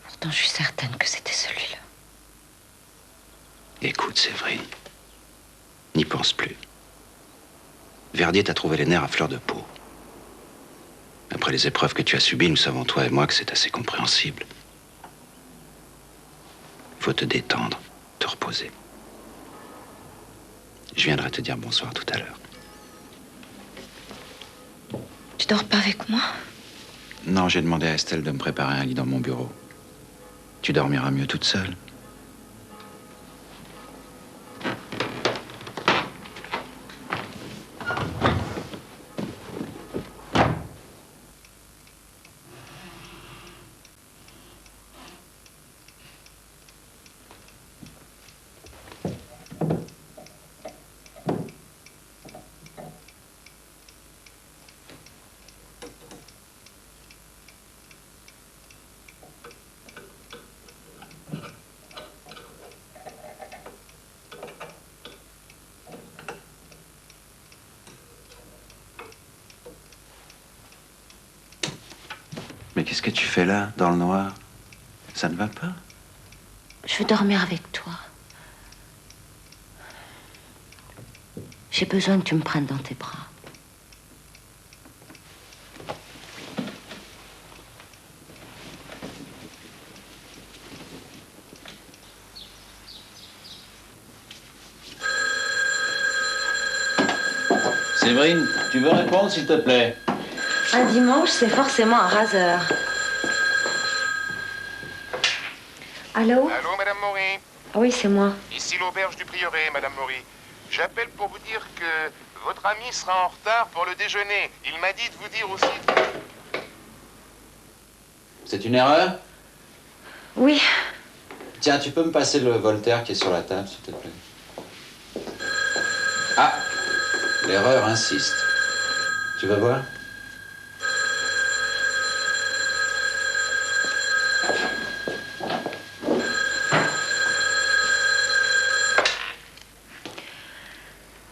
Pourtant, je suis certaine que c'était celui-là. Écoute, Séverine, n'y pense plus. Verdier t'a trouvé les nerfs à fleur de peau. Après les épreuves que tu as subies, nous savons, toi et moi, que c'est assez compréhensible. Il faut te détendre, te reposer. Je viendrai te dire bonsoir tout à l'heure. Tu dors pas avec moi? Non, j'ai demandé à Estelle de me préparer un lit dans mon bureau. Tu dormiras mieux toute seule. Mais qu'est-ce que tu fais là, dans le noir? Ça ne va pas? Je veux dormir avec toi. J'ai besoin que tu me prennes dans tes bras. Séverine, tu veux répondre, s'il te plaît? Un dimanche, c'est forcément un raseur. Allô? Allô, Madame Maury? Oui, c'est moi. Ici l'auberge du Prieuré, Madame Maury. J'appelle pour vous dire que votre ami sera en retard pour le déjeuner. Il m'a dit de vous dire aussi... C'est une erreur? Oui. Tiens, tu peux me passer le Voltaire qui est sur la table, s'il te plaît? Ah! L'erreur insiste. Tu vas voir?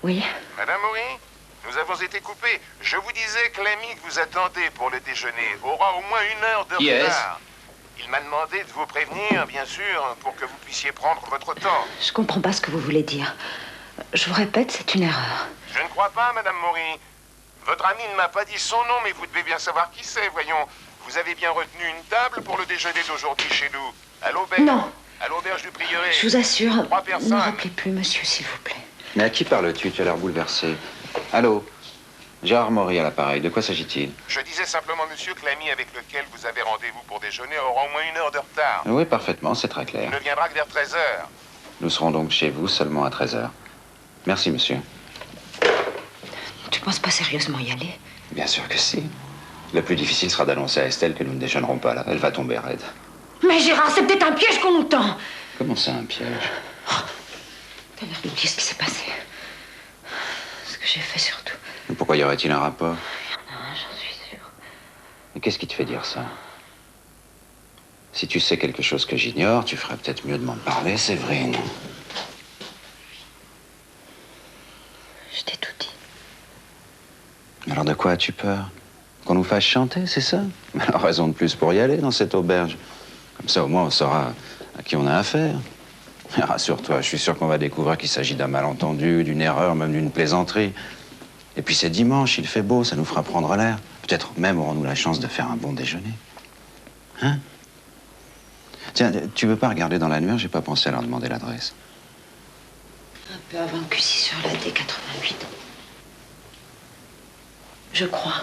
Oui. Madame Maury, nous avons été coupés. Je vous disais que l'ami que vous attendez pour le déjeuner aura au moins 1 heure de Qui est-ce? retard. Il m'a demandé de vous prévenir, bien sûr, pour que vous puissiez prendre votre temps. Je comprends pas ce que vous voulez dire. Je vous répète, c'est une erreur. Je ne crois pas, Madame Maury. Votre ami ne m'a pas dit son nom, mais vous devez bien savoir qui c'est, voyons. Vous avez bien retenu une table pour le déjeuner d'aujourd'hui chez nous. À l'auberge. Non. À l'auberge du Prieuré. Je vous assure, 3 personnes. ne rappelez plus, monsieur, s'il vous plaît. Mais à qui parles-tu? Tu as l'air bouleversé. Allô? Gérard Maury à l'appareil. De quoi s'agit-il? Je disais simplement, monsieur, que l'ami avec lequel vous avez rendez-vous pour déjeuner aura au moins 1 heure de retard. Oui, parfaitement, c'est très clair. Il ne viendra que vers 13h. Nous serons donc chez vous seulement à 13h. Merci, monsieur. Tu penses pas sérieusement y aller? Bien sûr que si. Le plus difficile sera d'annoncer à Estelle que nous ne déjeunerons pas là. Elle va tomber raide. Mais Gérard, c'est peut-être un piège qu'on nous tend. Comment ça, un piège? T'as l'air d'oublier ce qui s'est passé. Ce que j'ai fait surtout. Mais pourquoi y aurait-il un rapport? J'en suis sûre. Mais qu'est-ce qui te fait dire ça? Si tu sais quelque chose que j'ignore, tu ferais peut-être mieux de m'en parler, Séverine. Je t'ai tout dit. Alors de quoi as-tu peur? Qu'on nous fasse chanter, c'est ça? Alors raison de plus pour y aller dans cette auberge. Comme ça, au moins, on saura à qui on a affaire. Et rassure-toi, je suis sûr qu'on va découvrir qu'il s'agit d'un malentendu, d'une erreur, même d'une plaisanterie. Et puis c'est dimanche, il fait beau, ça nous fera prendre l'air. Peut-être même aurons-nous la chance de faire un bon déjeuner. Hein? Tiens, tu veux pas regarder dans l'annuaire? J'ai pas pensé à leur demander l'adresse. Un peu avant Cussy sur la D88. Je crois.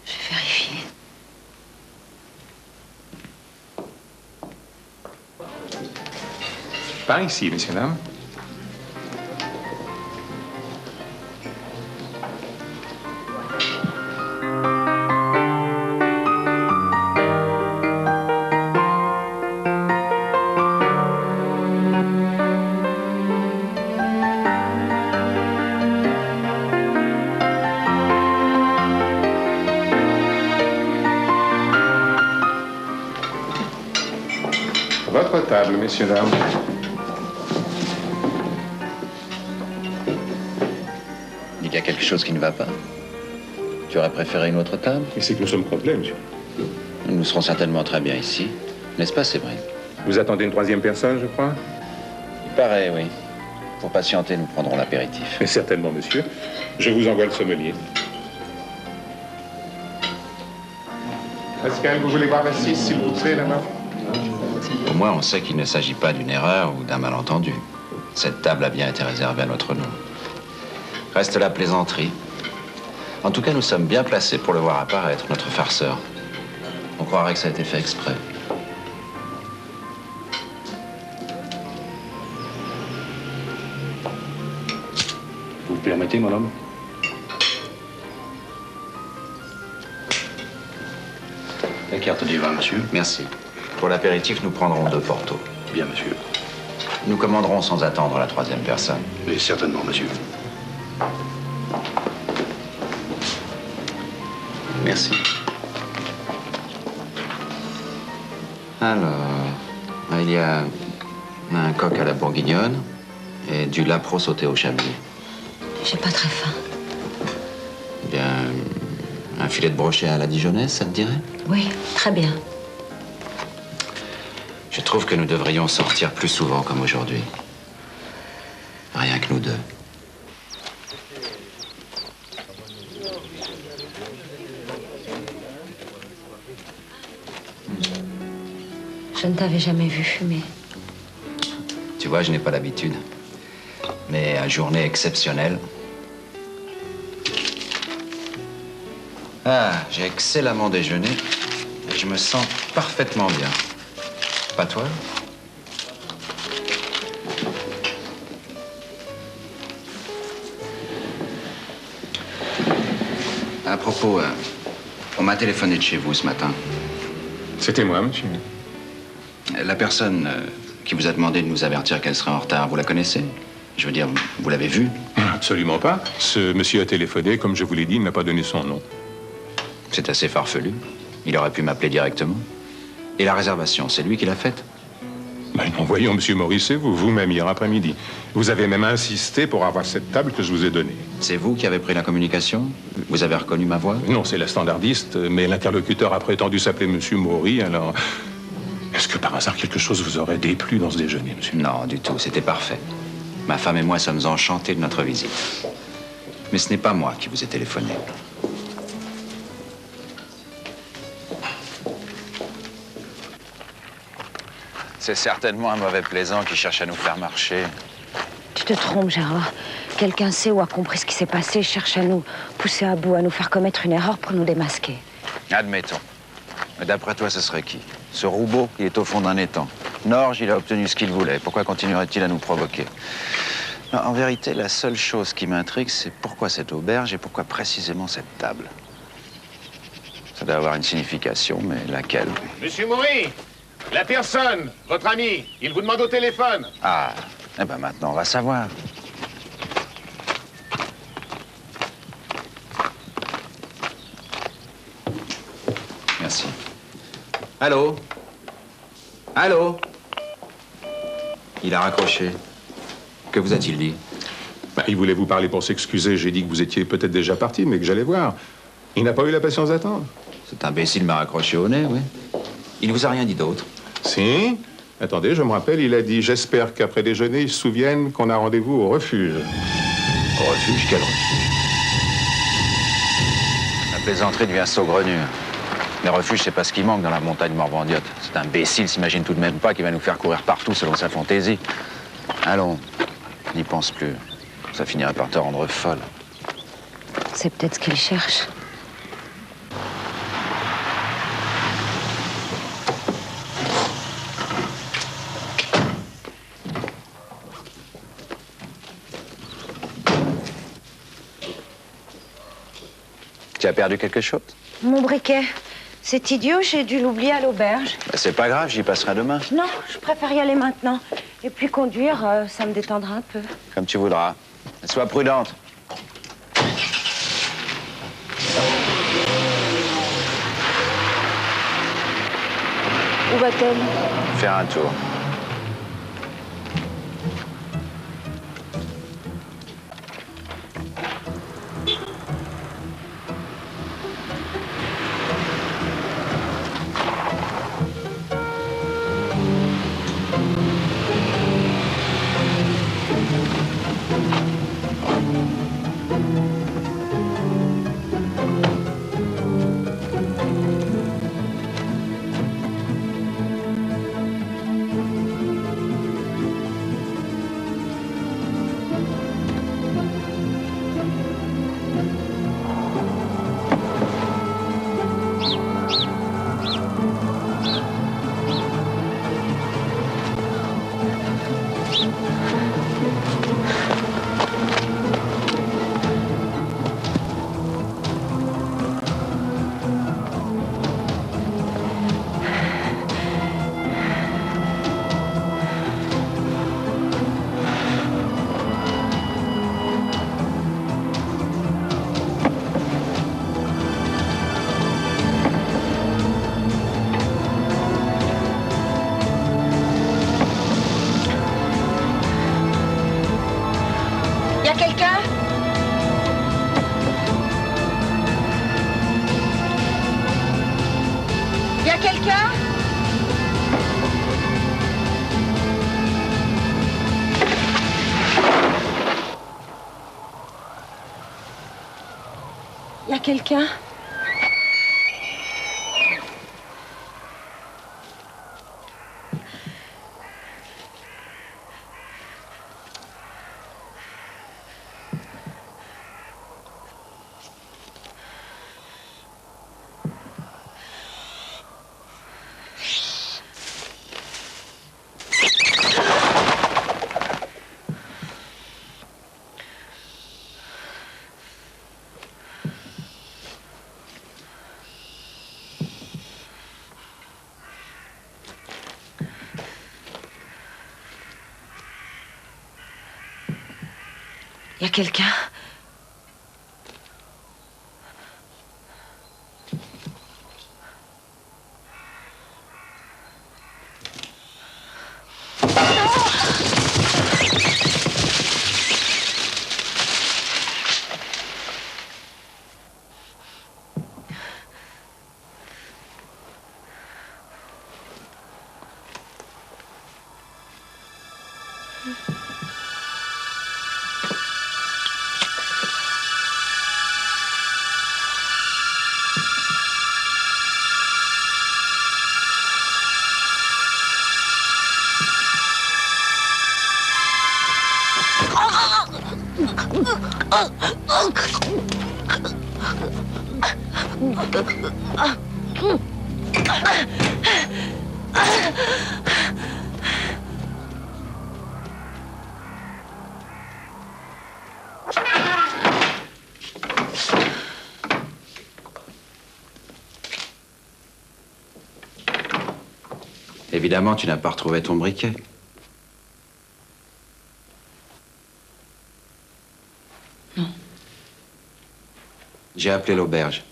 Je vais vérifier. Par ici, messieurs, dames. Votre table, messieurs, dames. Il y a quelque chose qui ne va pas. Tu aurais préféré une autre table? Mais c'est que nous sommes complets, monsieur. Nous serons certainement très bien ici. N'est-ce pas, Séverine? Vous attendez une 3e personne, je crois? Il paraît, oui. Pour patienter, nous prendrons l'apéritif. Mais certainement, monsieur. Je vous envoie le sommelier. Pascal, vous voulez voir la 6, s'il vous plaît, là-bas? Au moins, on sait qu'il ne s'agit pas d'une erreur ou d'un malentendu. Cette table a bien été réservée à notre nom. Reste la plaisanterie. En tout cas, nous sommes bien placés pour le voir apparaître, notre farceur. On croirait que ça a été fait exprès. Vous permettez, mon homme? La carte du vin, monsieur. Merci. Pour l'apéritif, nous prendrons 2 portos. Bien, monsieur. Nous commanderons sans attendre la 3e personne. Mais certainement, monsieur. Merci. Alors, il y a un coq à la bourguignonne et du lapro sauté au chablis. J'ai pas très faim. Bien, un filet de brochet à la dijonnaise, ça te dirait? Oui, très bien. Je trouve que nous devrions sortir plus souvent comme aujourd'hui. Rien que nous deux. Je ne t'avais jamais vu fumer. Tu vois, je n'ai pas l'habitude. Mais à journée exceptionnelle. Ah, j'ai excellemment déjeuné et je me sens parfaitement bien. Pas toi? À propos, on m'a téléphoné de chez vous ce matin. C'était moi, monsieur. La personne qui vous a demandé de nous avertir qu'elle serait en retard, vous la connaissez? Je veux dire, vous l'avez vue? Absolument pas. Ce monsieur a téléphoné, comme je vous l'ai dit, il n'a pas donné son nom. C'est assez farfelu. Il aurait pu m'appeler directement. Et la réservation, c'est lui qui l'a faite? Ben non, voyons, monsieur Maurice, c'est vous-même hier après-midi. Vous avez même insisté pour avoir cette table que je vous ai donnée. C'est vous qui avez pris la communication? Vous avez reconnu ma voix? Non, c'est la standardiste, mais l'interlocuteur a prétendu s'appeler monsieur Maury, alors... Est-ce que par hasard quelque chose vous aurait déplu dans ce déjeuner, monsieur? Non, du tout, c'était parfait. Ma femme et moi sommes enchantés de notre visite. Mais ce n'est pas moi qui vous ai téléphoné. C'est certainement un mauvais plaisant qui cherche à nous faire marcher. Tu te trompes, Gérard. Quelqu'un sait ou a compris ce qui s'est passé, cherche à nous pousser à bout, à nous faire commettre une erreur pour nous démasquer. Admettons. Mais d'après toi, ce serait qui? Ce Roubaud qui est au fond d'un étang. Norge, il a obtenu ce qu'il voulait. Pourquoi continuerait-il à nous provoquer? Non, en vérité, la seule chose qui m'intrigue, c'est pourquoi cette auberge et pourquoi précisément cette table. Ça doit avoir une signification, mais laquelle? Monsieur Maury, la personne, votre ami, il vous demande au téléphone. Ah, eh ben maintenant, on va savoir. Merci. Allô? Allô? Il a raccroché. Que vous a-t-il dit? Ben, il voulait vous parler pour s'excuser. J'ai dit que vous étiez peut-être déjà parti, mais que j'allais voir. Il n'a pas eu la patience d'attendre. Cet imbécile m'a raccroché au nez, oui. Il ne vous a rien dit d'autre? Si. Attendez, je me rappelle, il a dit « J'espère qu'après déjeuner, ils se souviennent qu'on a rendez-vous au refuge. » Au refuge? Quel refuge? La plaisanterie devient saugrenu. Les refuges, c'est pas ce qui manque dans la montagne morbandiote. Cet imbécile s'imagine tout de même pas qu'il va nous faire courir partout selon sa fantaisie. Allons, n'y pense plus. Ça finirait par te rendre folle. C'est peut-être ce qu'il cherche. Tu as perdu quelque chose? Mon briquet. C'est idiot, j'ai dû l'oublier à l'auberge. Ben, c'est pas grave, j'y passerai demain. Non, je préfère y aller maintenant. Et puis conduire, ça me détendra un peu. Comme tu voudras. Sois prudente. Où va-t-elle? Faire un tour. Y a quelqu'un? Y a quelqu'un? Y a quelqu'un? Y a quelqu'un? Évidemment, tu n'as pas retrouvé ton briquet. Non. J'ai appelé l'auberge.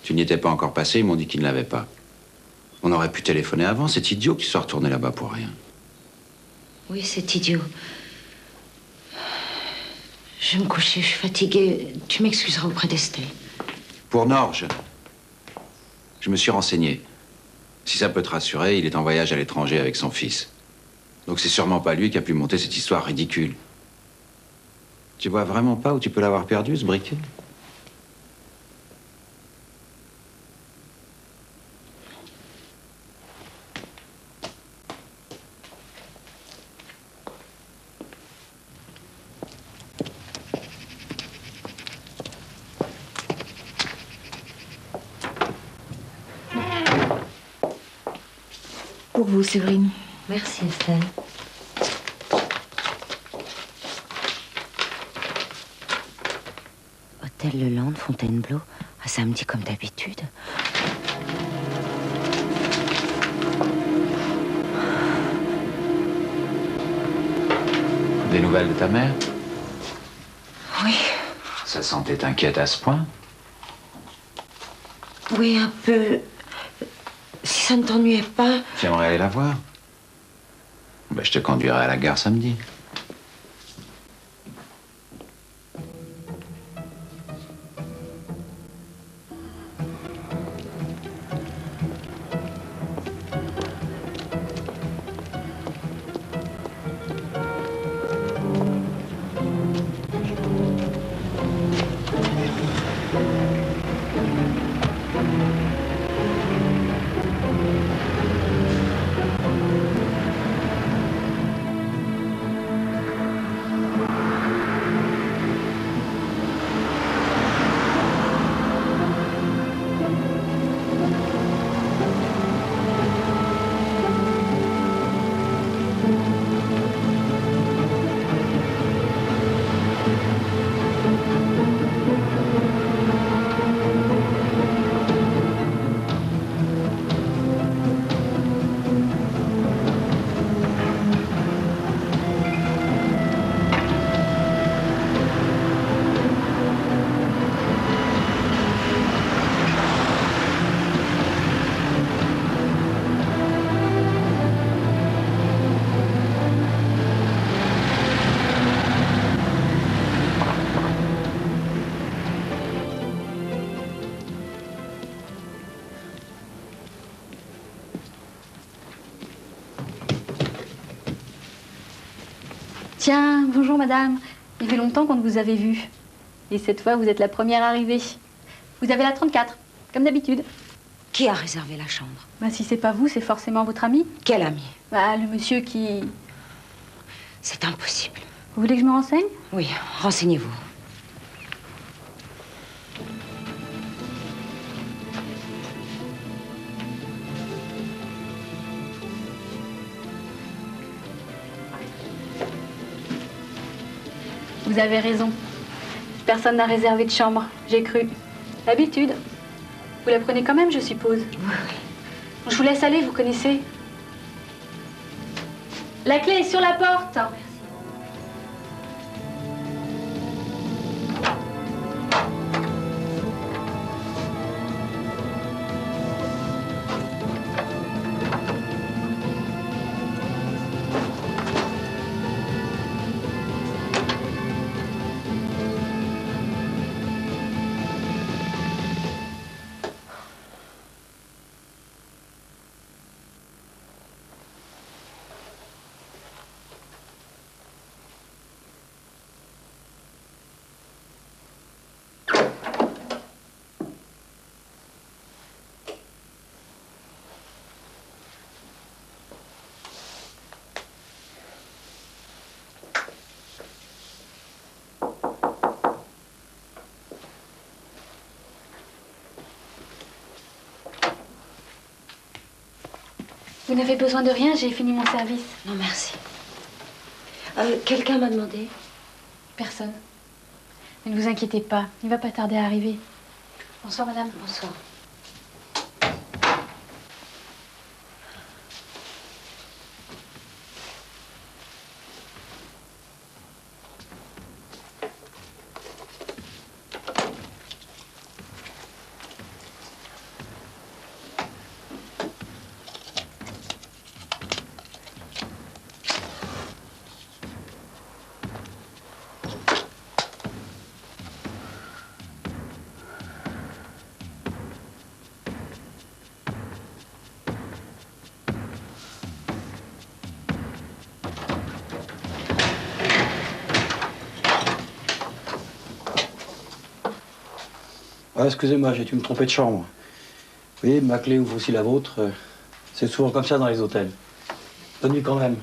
Tu n'y étais pas encore passé, ils m'ont dit qu'ils ne l'avaient pas. On aurait pu téléphoner avant, c'est idiot que tu sois retourné là-bas pour rien. Oui, c'est idiot. Je vais me coucher, je suis fatiguée. Tu m'excuseras auprès d'Estelle. Pour Norge, je me suis renseigné. Si ça peut te rassurer, il est en voyage à l'étranger avec son fils. Donc c'est sûrement pas lui qui a pu monter cette histoire ridicule. Tu vois vraiment pas où tu peux l'avoir perdu, ce briquet? Pour vous, Séverine. Merci, Estelle. Hôtel Le Land, Fontainebleau, à samedi comme d'habitude. Des nouvelles de ta mère? Oui. Sa santé t'inquiète à ce point? Oui, un peu. Si ça ne t'ennuyait pas... Tu aimerais aller la voir? Ben, je te conduirai à la gare samedi. Tiens, bonjour madame. Il fait longtemps qu'on ne vous avait vu. Et cette fois, vous êtes la première arrivée. Vous avez la 34, comme d'habitude. Qui a réservé la chambre? Bah, si c'est pas vous, c'est forcément votre ami. Quel ami? Bah, le monsieur qui... C'est impossible. Vous voulez que je me renseigne? Oui, renseignez-vous. Vous avez raison. Personne n'a réservé de chambre, j'ai cru. L'habitude. Vous la prenez quand même, je suppose. Oui. Je vous laisse aller, vous connaissez. La clé est sur la porte. Vous n'avez besoin de rien, j'ai fini mon service. Non, merci. Quelqu'un m'a demandé? Personne. Mais ne vous inquiétez pas, il va pas tarder à arriver. Bonsoir, madame. Bonsoir. Ah, excusez-moi, j'ai dû me tromper de chambre. Vous voyez, ma clé ouvre aussi la vôtre. C'est souvent comme ça dans les hôtels. Bonne nuit quand même.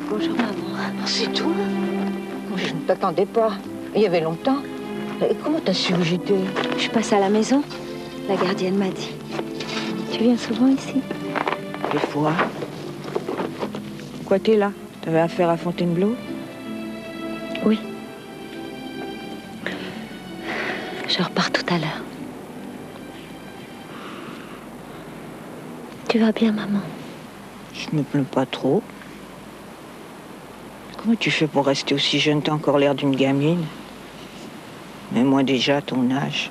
Bonjour, maman. C'est tout? Je ne t'attendais pas. Il y avait longtemps. Et comment t'as su où j'étais? Je passe à la maison. La gardienne m'a dit. Tu viens souvent ici? Des fois. Quoi, t'es là? T'avais affaire à Fontainebleau? Oui. Je repars tout à l'heure. Tu vas bien, maman? Je me plains pas trop. Comment tu fais pour rester aussi jeune? T'as encore l'air d'une gamine. Mais moi déjà, à ton âge.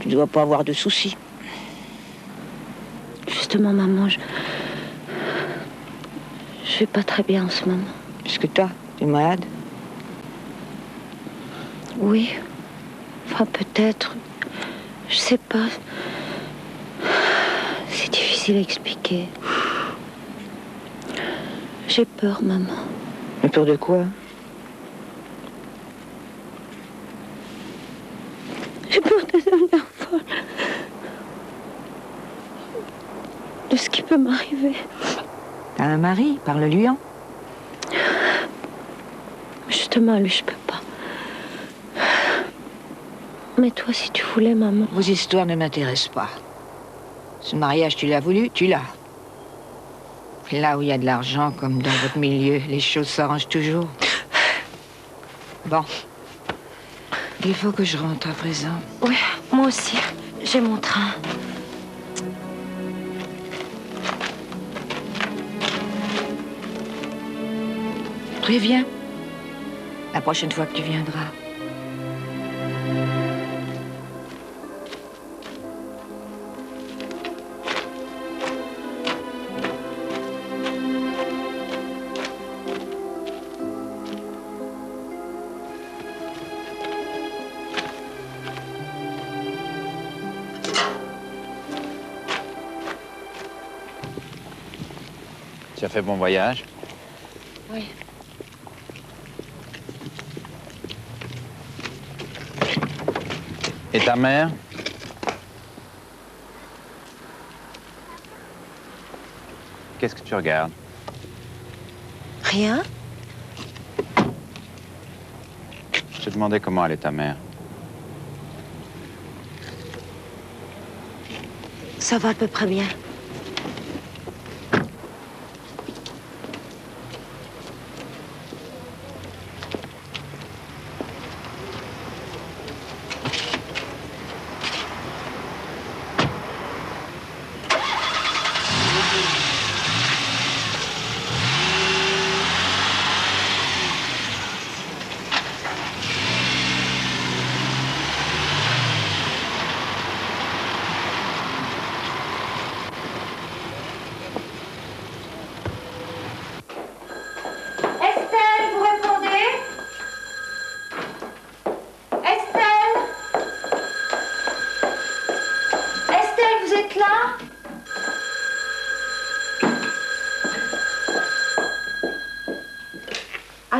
Tu dois pas avoir de soucis. Justement, maman, je vais pas très bien en ce moment. Qu'est-ce que t'as? T'es malade? Oui. Enfin, peut-être. Je sais pas. C'est difficile à expliquer. J'ai peur, maman. Mais peur de quoi? J'ai peur de devenir folle. De ce qui peut m'arriver. T'as un mari? Parle-lui-en. Justement, lui, je peux pas. Mais toi, si tu voulais, maman... Vos histoires ne m'intéressent pas. Ce mariage, tu l'as voulu, tu l'as. Là où il y a de l'argent, comme dans votre milieu, les choses s'arrangent toujours. Bon. Il faut que je rentre à présent. Oui, moi aussi. J'ai mon train. Préviens. La prochaine fois que tu viendras. Tu as fait bon voyage? Oui. Et ta mère? Qu'est-ce que tu regardes? Rien. Je te demandais comment allait ta mère. Ça va à peu près bien.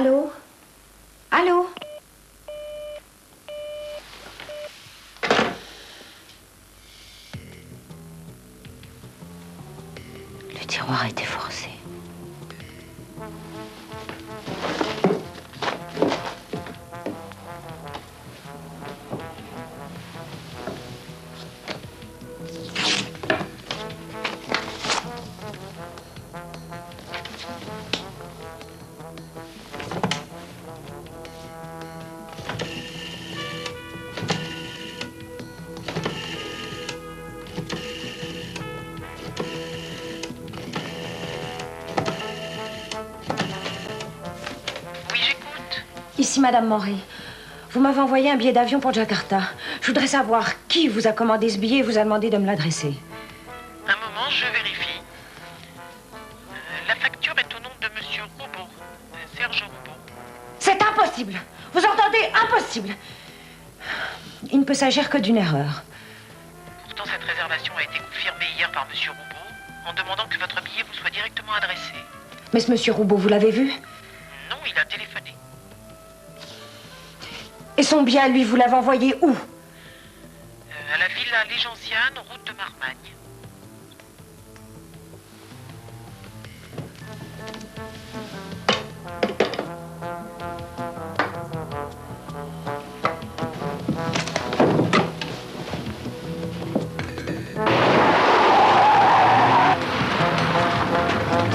Allô? Allô? Le tiroir a été forcé. Ici, Madame Morey. Vous m'avez envoyé un billet d'avion pour Jakarta. Je voudrais savoir qui vous a commandé ce billet et vous a demandé de me l'adresser. Un moment, je vérifie. La facture est au nom de Monsieur Roubaud, Serge Roubaud. C'est impossible. Vous entendez? Impossible. Il ne peut s'agir que d'une erreur. Pourtant, cette réservation a été confirmée hier par Monsieur Roubaud en demandant que votre billet vous soit directement adressé. Mais ce Monsieur Roubaud, vous l'avez vu? Non, il a téléphoné. Et son billet, lui, vous l'avez envoyé où? À la villa Légenciane, route de Marmagne.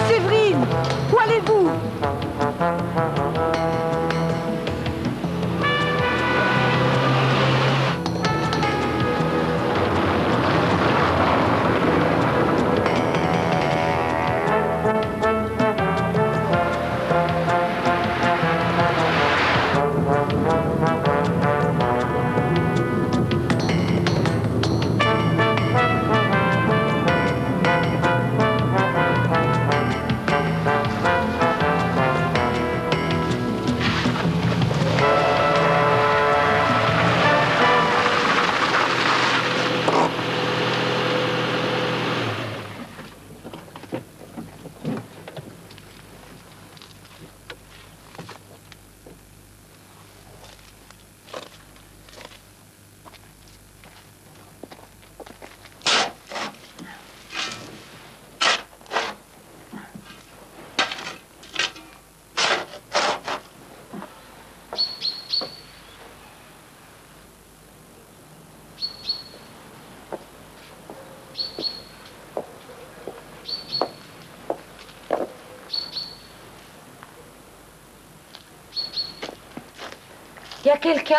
Séverine, où allez-vous? Y a quelqu'un?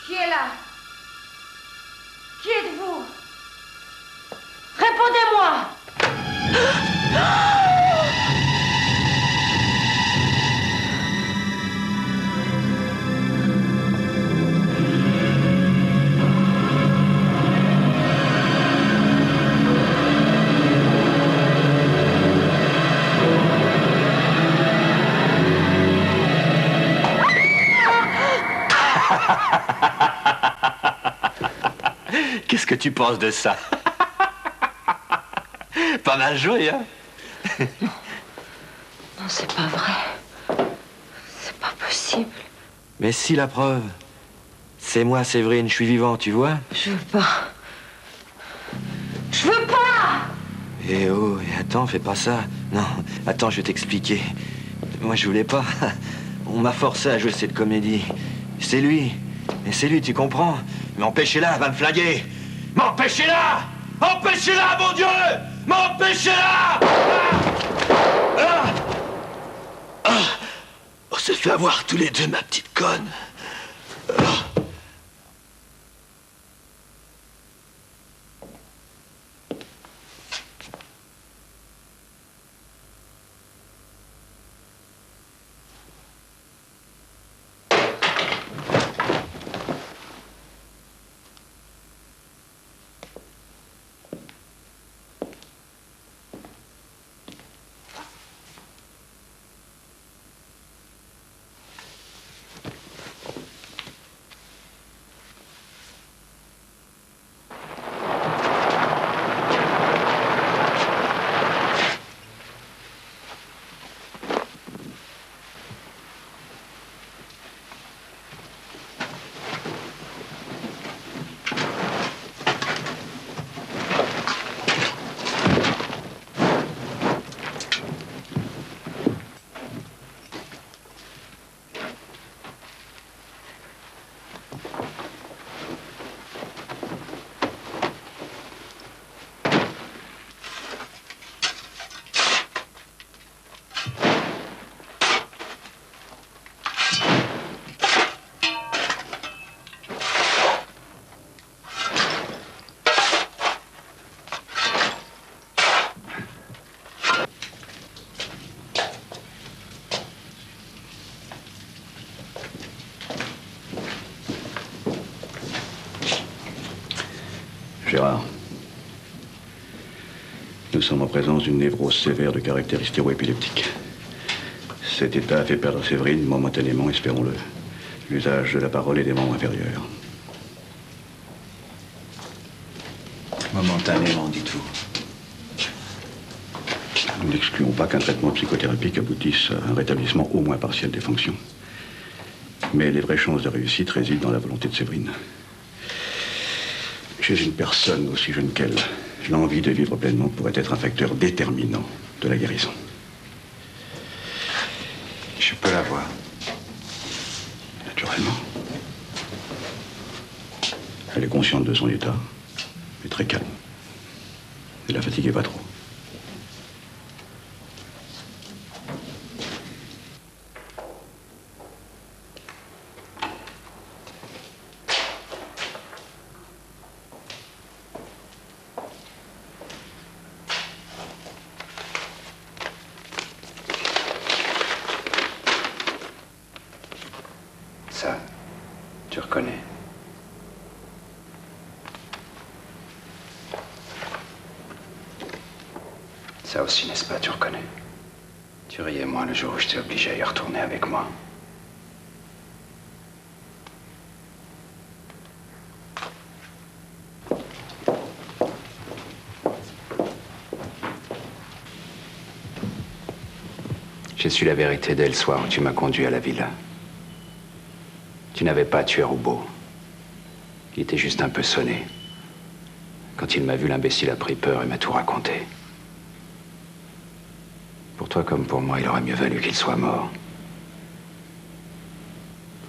Qui est là? Qui êtes-vous? Répondez-moi! Qu'est-ce que tu penses de ça? Pas mal joué, hein? Non, c'est pas vrai. C'est pas possible. Mais si, la preuve. C'est moi, Séverine, je suis vivant, tu vois? Je veux pas. Je veux pas! Eh oh, et attends, fais pas ça. Non, attends, je vais t'expliquer. Moi, je voulais pas. On m'a forcé à jouer cette comédie. C'est lui. Et c'est lui, tu comprends? Mais empêchez-la, elle va me flinguer. M'empêchez-la! Empêchez-la, mon Dieu! M'empêchez-la! On s'est fait avoir tous les deux, ma petite conne. Gérard. Nous sommes en présence d'une névrose sévère de caractère hystéro-épileptique. Cet état a fait perdre à Séverine, momentanément, espérons-le, l'usage de la parole et des membres inférieurs. Momentanément, dites-vous. Nous n'excluons pas qu'un traitement psychothérapique aboutisse à un rétablissement au moins partiel des fonctions. Mais les vraies chances de réussite résident dans la volonté de Séverine. Chez une personne aussi jeune qu'elle, l'envie de vivre pleinement pourrait être un facteur déterminant de la guérison. Je peux la voir. Naturellement. Elle est consciente de son état, mais très calme. Ne la fatiguez pas trop. Ça, tu reconnais. Ça aussi, n'est-ce pas, tu reconnais. Tu riais moins le jour où je t'ai obligé à y retourner avec moi. J'ai su la vérité dès le soir où tu m'as conduit à la villa. Tu n'avais pas tué Roubaud. Il était juste un peu sonné. Quand il m'a vu, l'imbécile a pris peur et m'a tout raconté. Pour toi comme pour moi, il aurait mieux valu qu'il soit mort.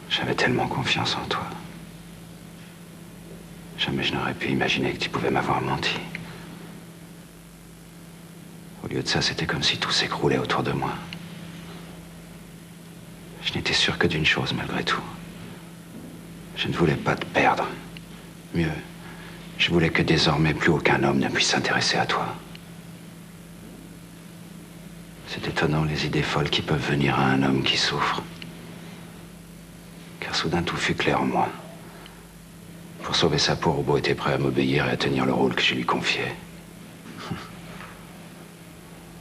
J'avais tellement confiance en toi. Jamais je n'aurais pu imaginer que tu pouvais m'avoir menti. Au lieu de ça, c'était comme si tout s'écroulait autour de moi. Je n'étais sûr que d'une chose, malgré tout. Je ne voulais pas te perdre. Mieux, je voulais que désormais plus aucun homme ne puisse s'intéresser à toi. C'est étonnant les idées folles qui peuvent venir à un homme qui souffre. Car soudain tout fut clair en moi. Pour sauver sa peau, Roubaud était prêt à m'obéir et à tenir le rôle que je lui confiais.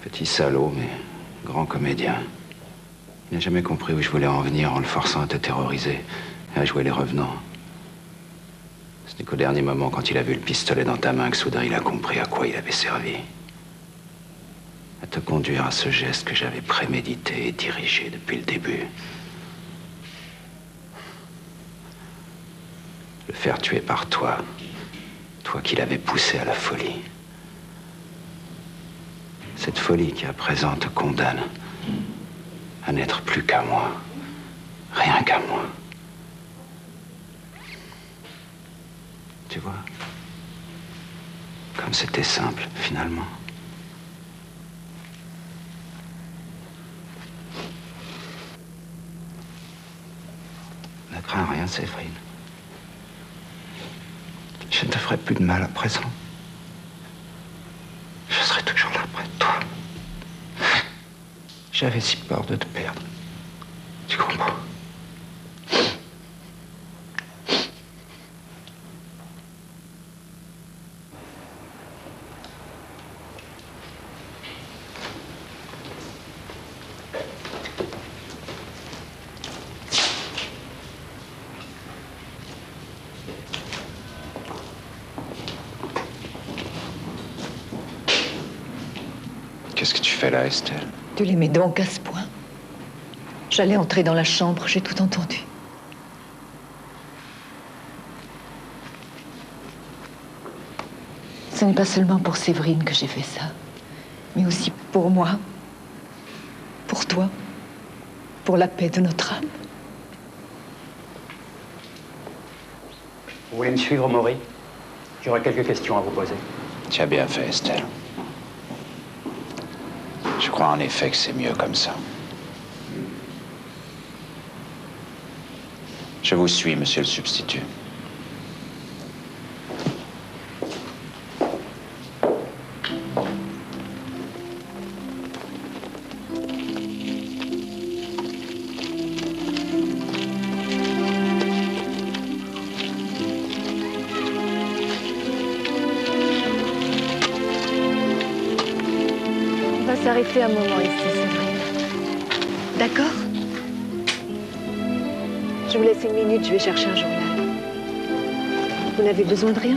Petit salaud, mais grand comédien. Il n'a jamais compris où je voulais en venir en le forçant à te terroriser et à jouer les revenants. Ce n'est qu'au dernier moment, quand il a vu le pistolet dans ta main, que soudain il a compris à quoi il avait servi. À te conduire à ce geste que j'avais prémédité et dirigé depuis le début. Le faire tuer par toi, toi qui l'avais poussé à la folie. Cette folie qui à présent te condamne à n'être plus qu'à moi, rien qu'à moi. Tu vois, comme c'était simple, finalement. Ne crains rien, Séverine. Je ne te ferai plus de mal à présent. Je serai toujours là près de toi. J'avais si peur de te perdre. Tu comprends? Qu'est-ce que tu fais là, Estelle? Tu l'aimais donc à ce point? J'allais entrer dans la chambre, j'ai tout entendu. Ce n'est pas seulement pour Séverine que j'ai fait ça, mais aussi pour moi, pour toi, pour la paix de notre âme. Vous voulez me suivre, Maury? J'aurais quelques questions à vous poser. Tu as bien fait, Estelle. Je crois en effet que c'est mieux comme ça. Je vous suis, monsieur le substitut. m'arrêter un moment ici, Séverine. D'accord? Je vous laisse une minute, je vais chercher un journal. Vous n'avez besoin de rien?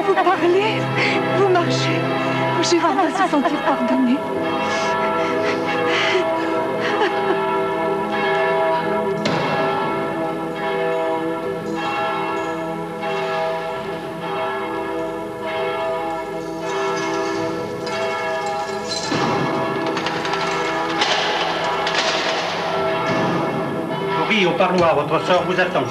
Vous parlez, vous marchez. J'ai vraiment se sentir pardonnée. Laurie, au parloir, votre sort vous attend.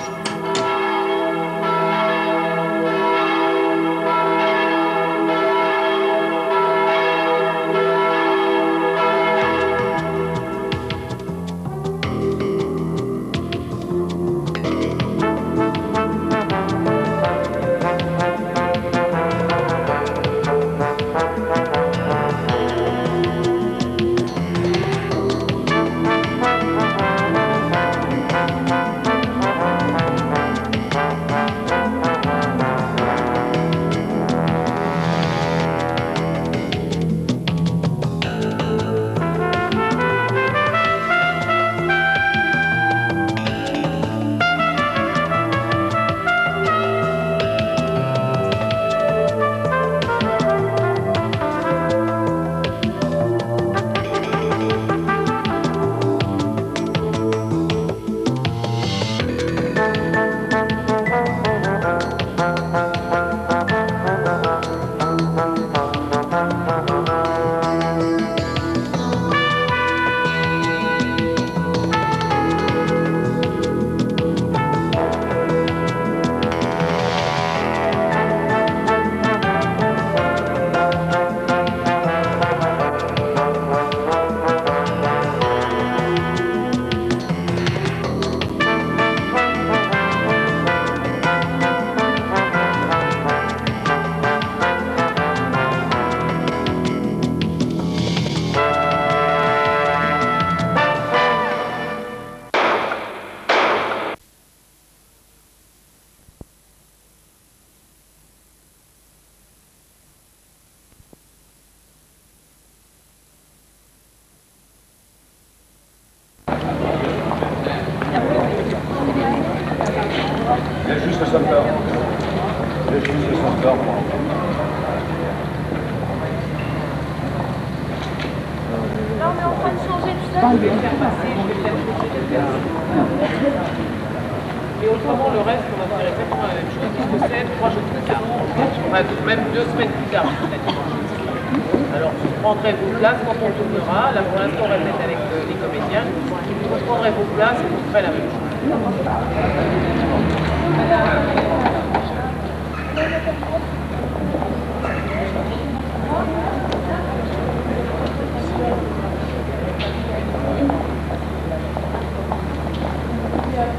Et autrement, le reste, on va faire exactement la même chose. Puisque c'est 3 jours plus tard. Enfin, même 2 semaines plus tard, peut-être. Alors, vous prendrez vos places quand on tournera. Là, pour l'instant, on va être avec les comédiens. Vous prendrez vos places et vous ferez la même chose.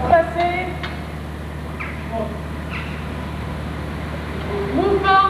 Passez. Mouvement.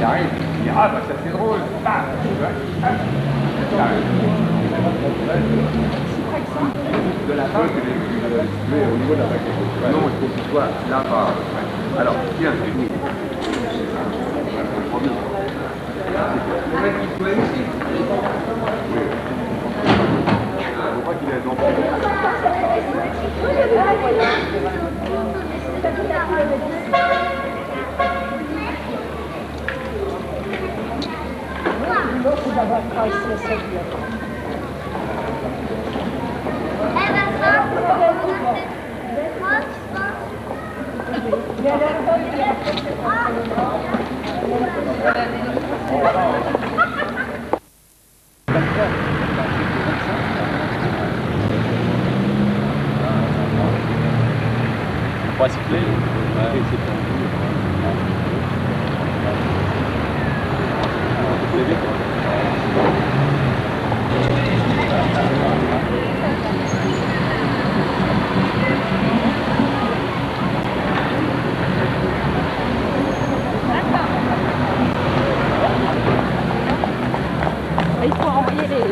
il arrive, il dit ah bah ça c'est drôle. Ah, de la fin, tu es au niveau de la baguette. Non, il faut que tu sois là-bas. Alors, tiens, oui. Le mec qui jouait ici. Je ne crois pas qu'il est dans Pas siffler. Il faut envoyer les...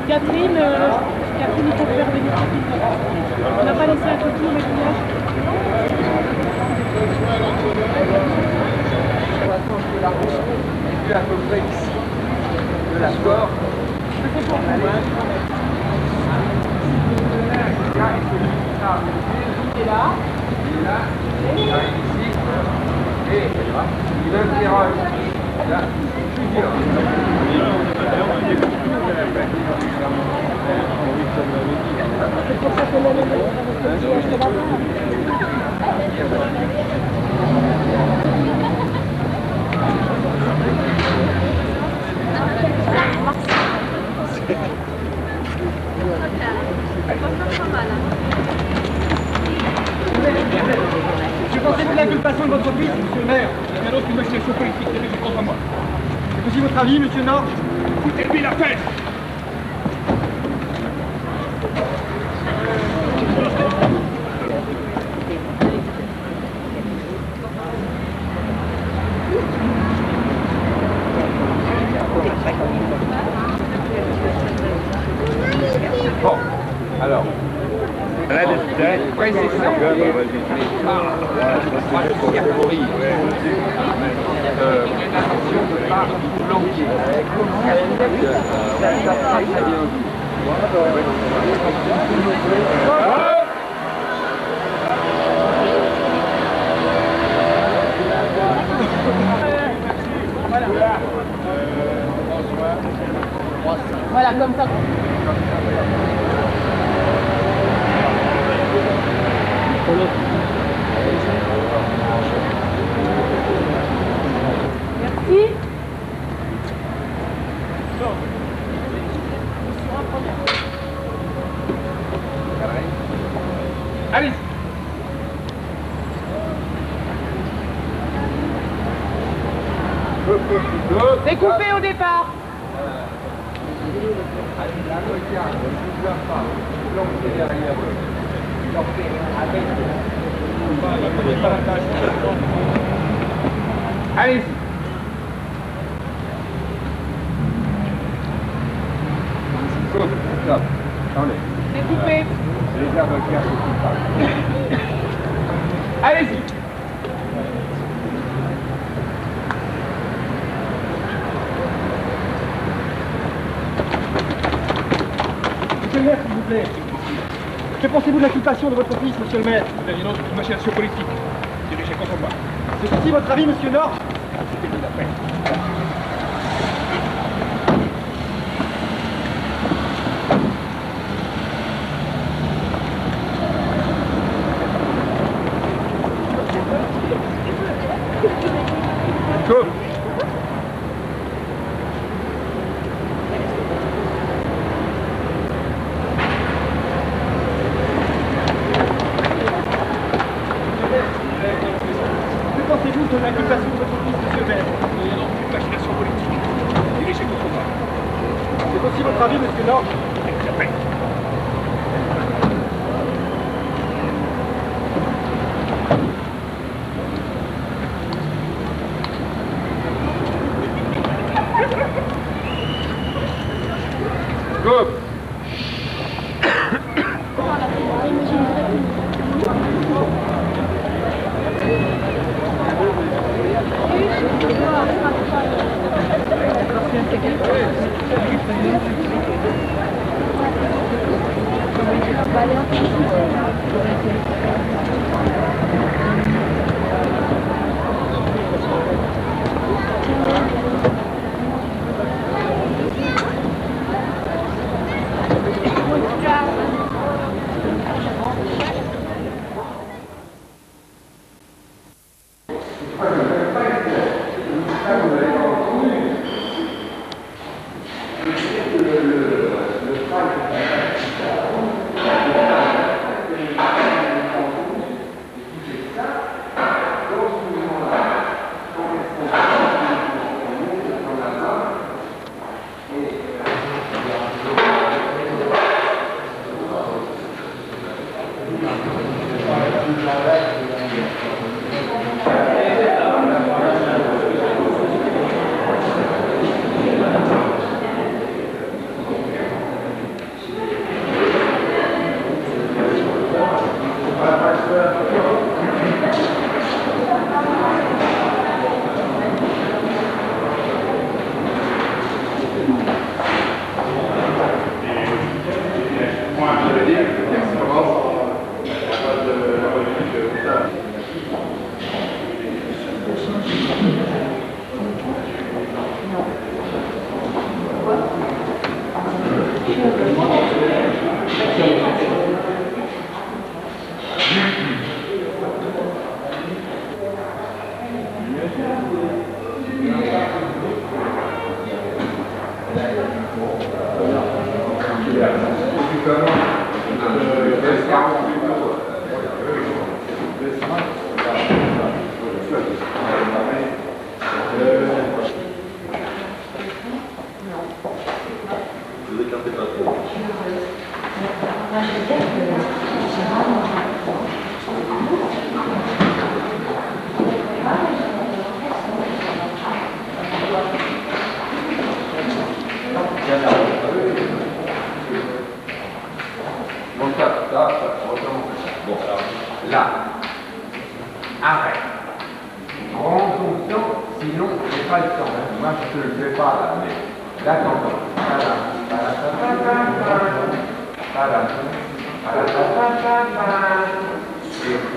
Catherine, il faut faire venir Catherine. On n'a pas laissé un coquille au maquillage. à peu près ici de la score. Il est là, il arrive ici, et il va me faire là, c'est pour ça que je pensais que l'inculpation de votre fils, monsieur le maire, c'est un autre qu'une machine politique, c'est juste contre moi. C'est aussi votre avis, monsieur Nord? Foutez-lui la fête! Bon, alors. Ouais, c'est ça. Voilà, comme ça. Merci. C'est coupé au départ. Allez-y. Stop. C'est coupé. Les herbes claires se coupent pas. Allez-y. Monsieur le maire, s'il vous plaît. Que pensez-vous de l'inculpation de votre fils, monsieur le maire? Vous avez une autre machination politique, dirigée contre moi. C'est aussi votre avis, monsieur Nord? C'était tout à fait. Go! De l'inculpation de votre fils, monsieur le maire. Une autre machination politique, dirigée contre moi. C'est aussi votre avis, monsieur Nord? Tout à fait. Go!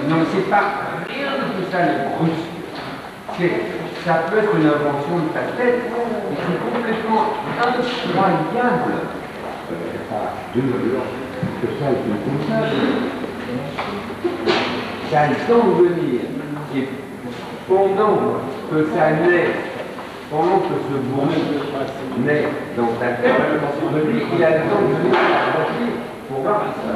Non, c'est pas rien de tout ça, les brusques. Ça peut être une invention de ta tête, mais c'est complètement incroyable. C'est pas dur que ça ait été comme ça. Ça a le temps de venir. Et pendant que ça naît, pendant que ce bruit naît dans ta tête, il a le temps de venir à la moitié pour voir ça.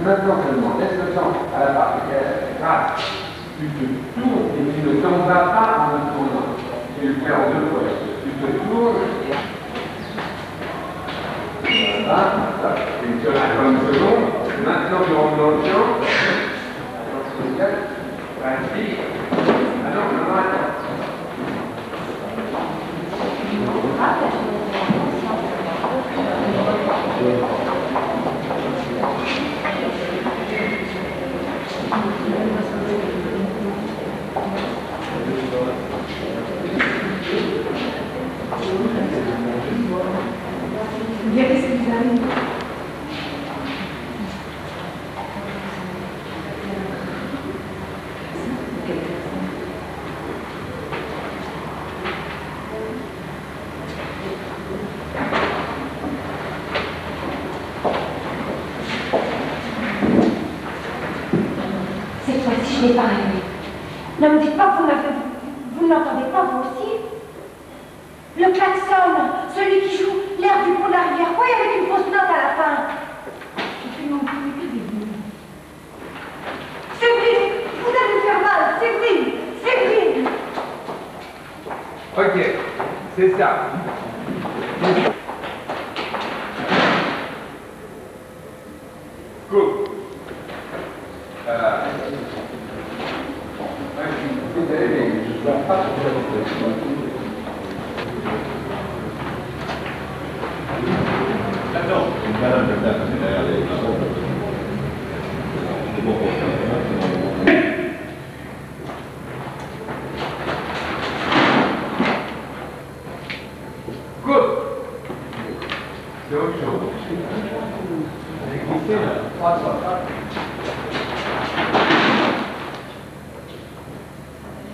Maintenant seulement, laisse le temps à la partie grâce. Tu te tournes et tu ne t'en vas pas en me tournant. Tu le fais en 2 fois. Tu te tournes. Voilà, ça. Une seule seconde. Maintenant tu rentres dans le champ. Ainsi. Ah non, non, attends. Qu'est-ce qui vous arrive? Cette fois-ci, je n'ai pas rêvé. Ne me dites pas que vous ne l'entendez pas, vous aussi. Le klaxon, celui qui joue l'air du pont de la rivière, oui, avec une fausse note à la fin. Séverine, vous allez me faire mal, Séverine, Séverine. Ok, c'est ça. Coupe. C'est autre chose. Écoutez, là.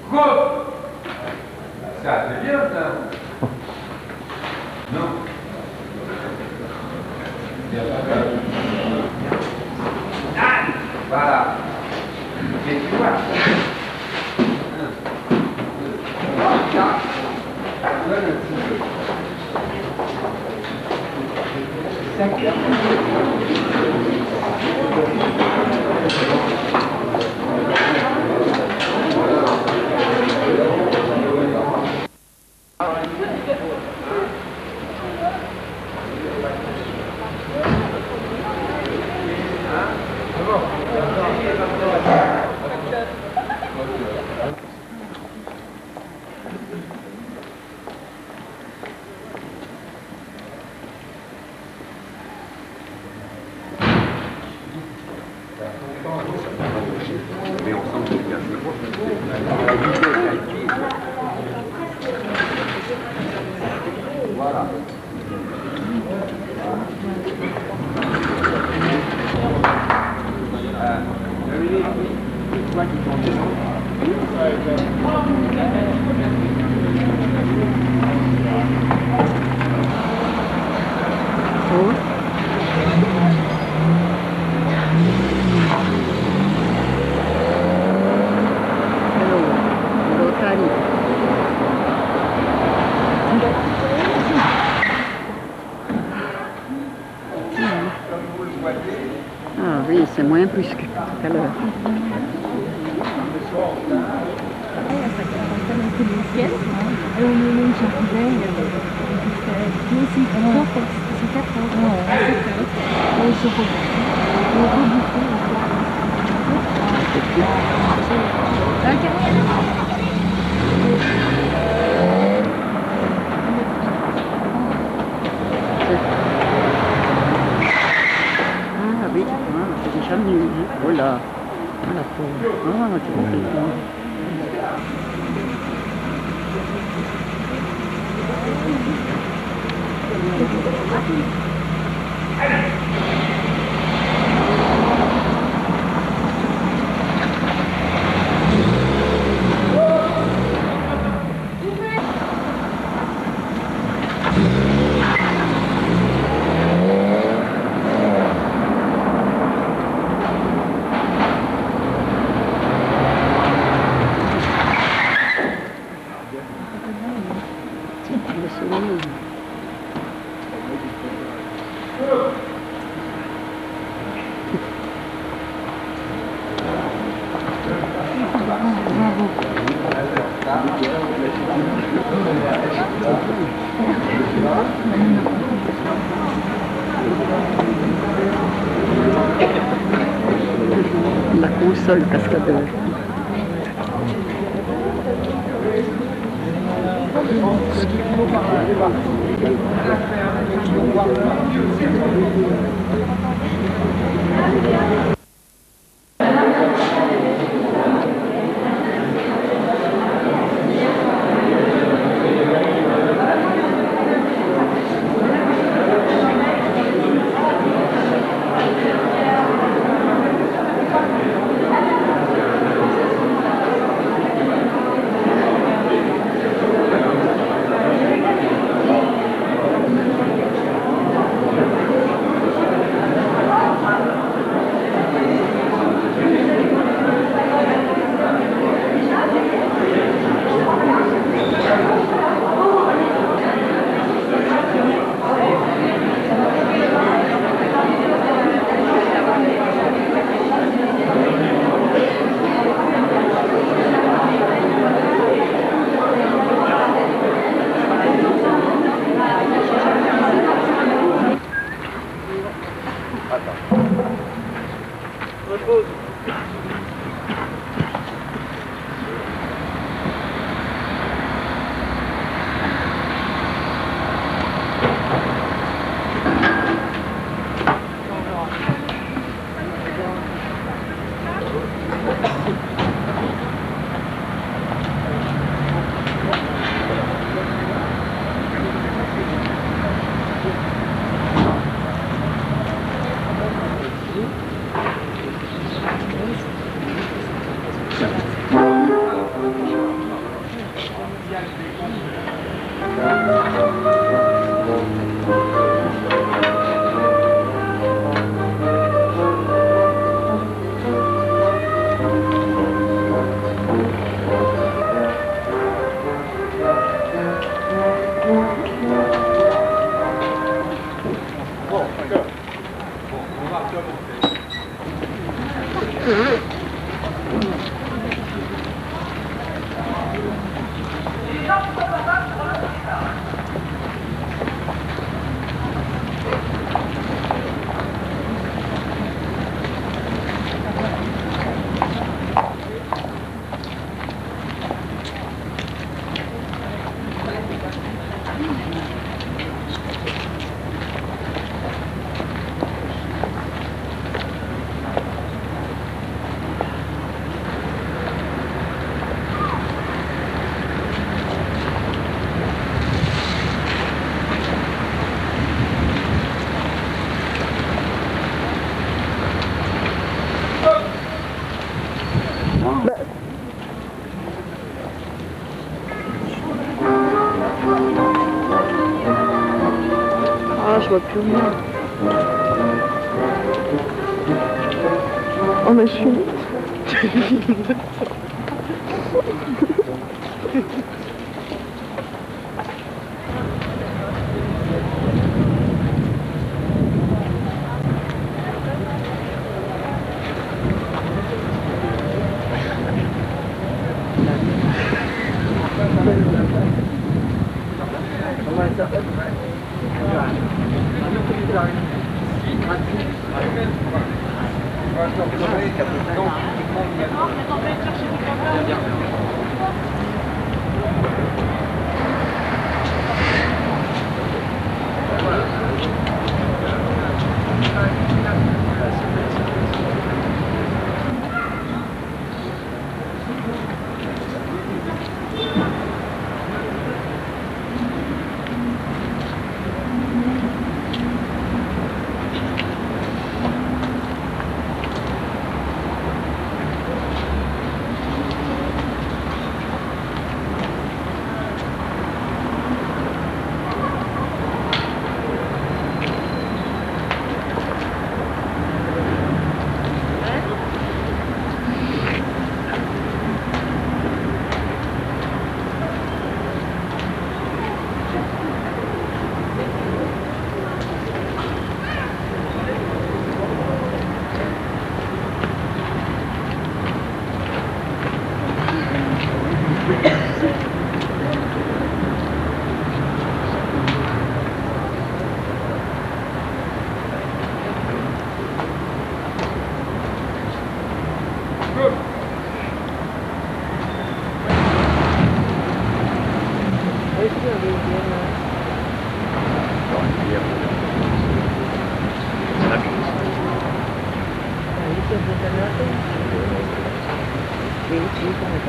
Coupe. Ça, c'est bien, ça. Non. Voilà. Et tu vois. Là. Donne un petit peu. Voilà. Dominique, c'est toi qui comptes. Ah oui, c'est moins plus que tout à l'heure. Ah oui, c'est déjà mieux. Oh là, ah la pauvre. Ah, tu vois quelqu'un. Le soleil. La console cascadeur. Ah, je vois plus rien. Oh, mais je suis... Sí, sí, come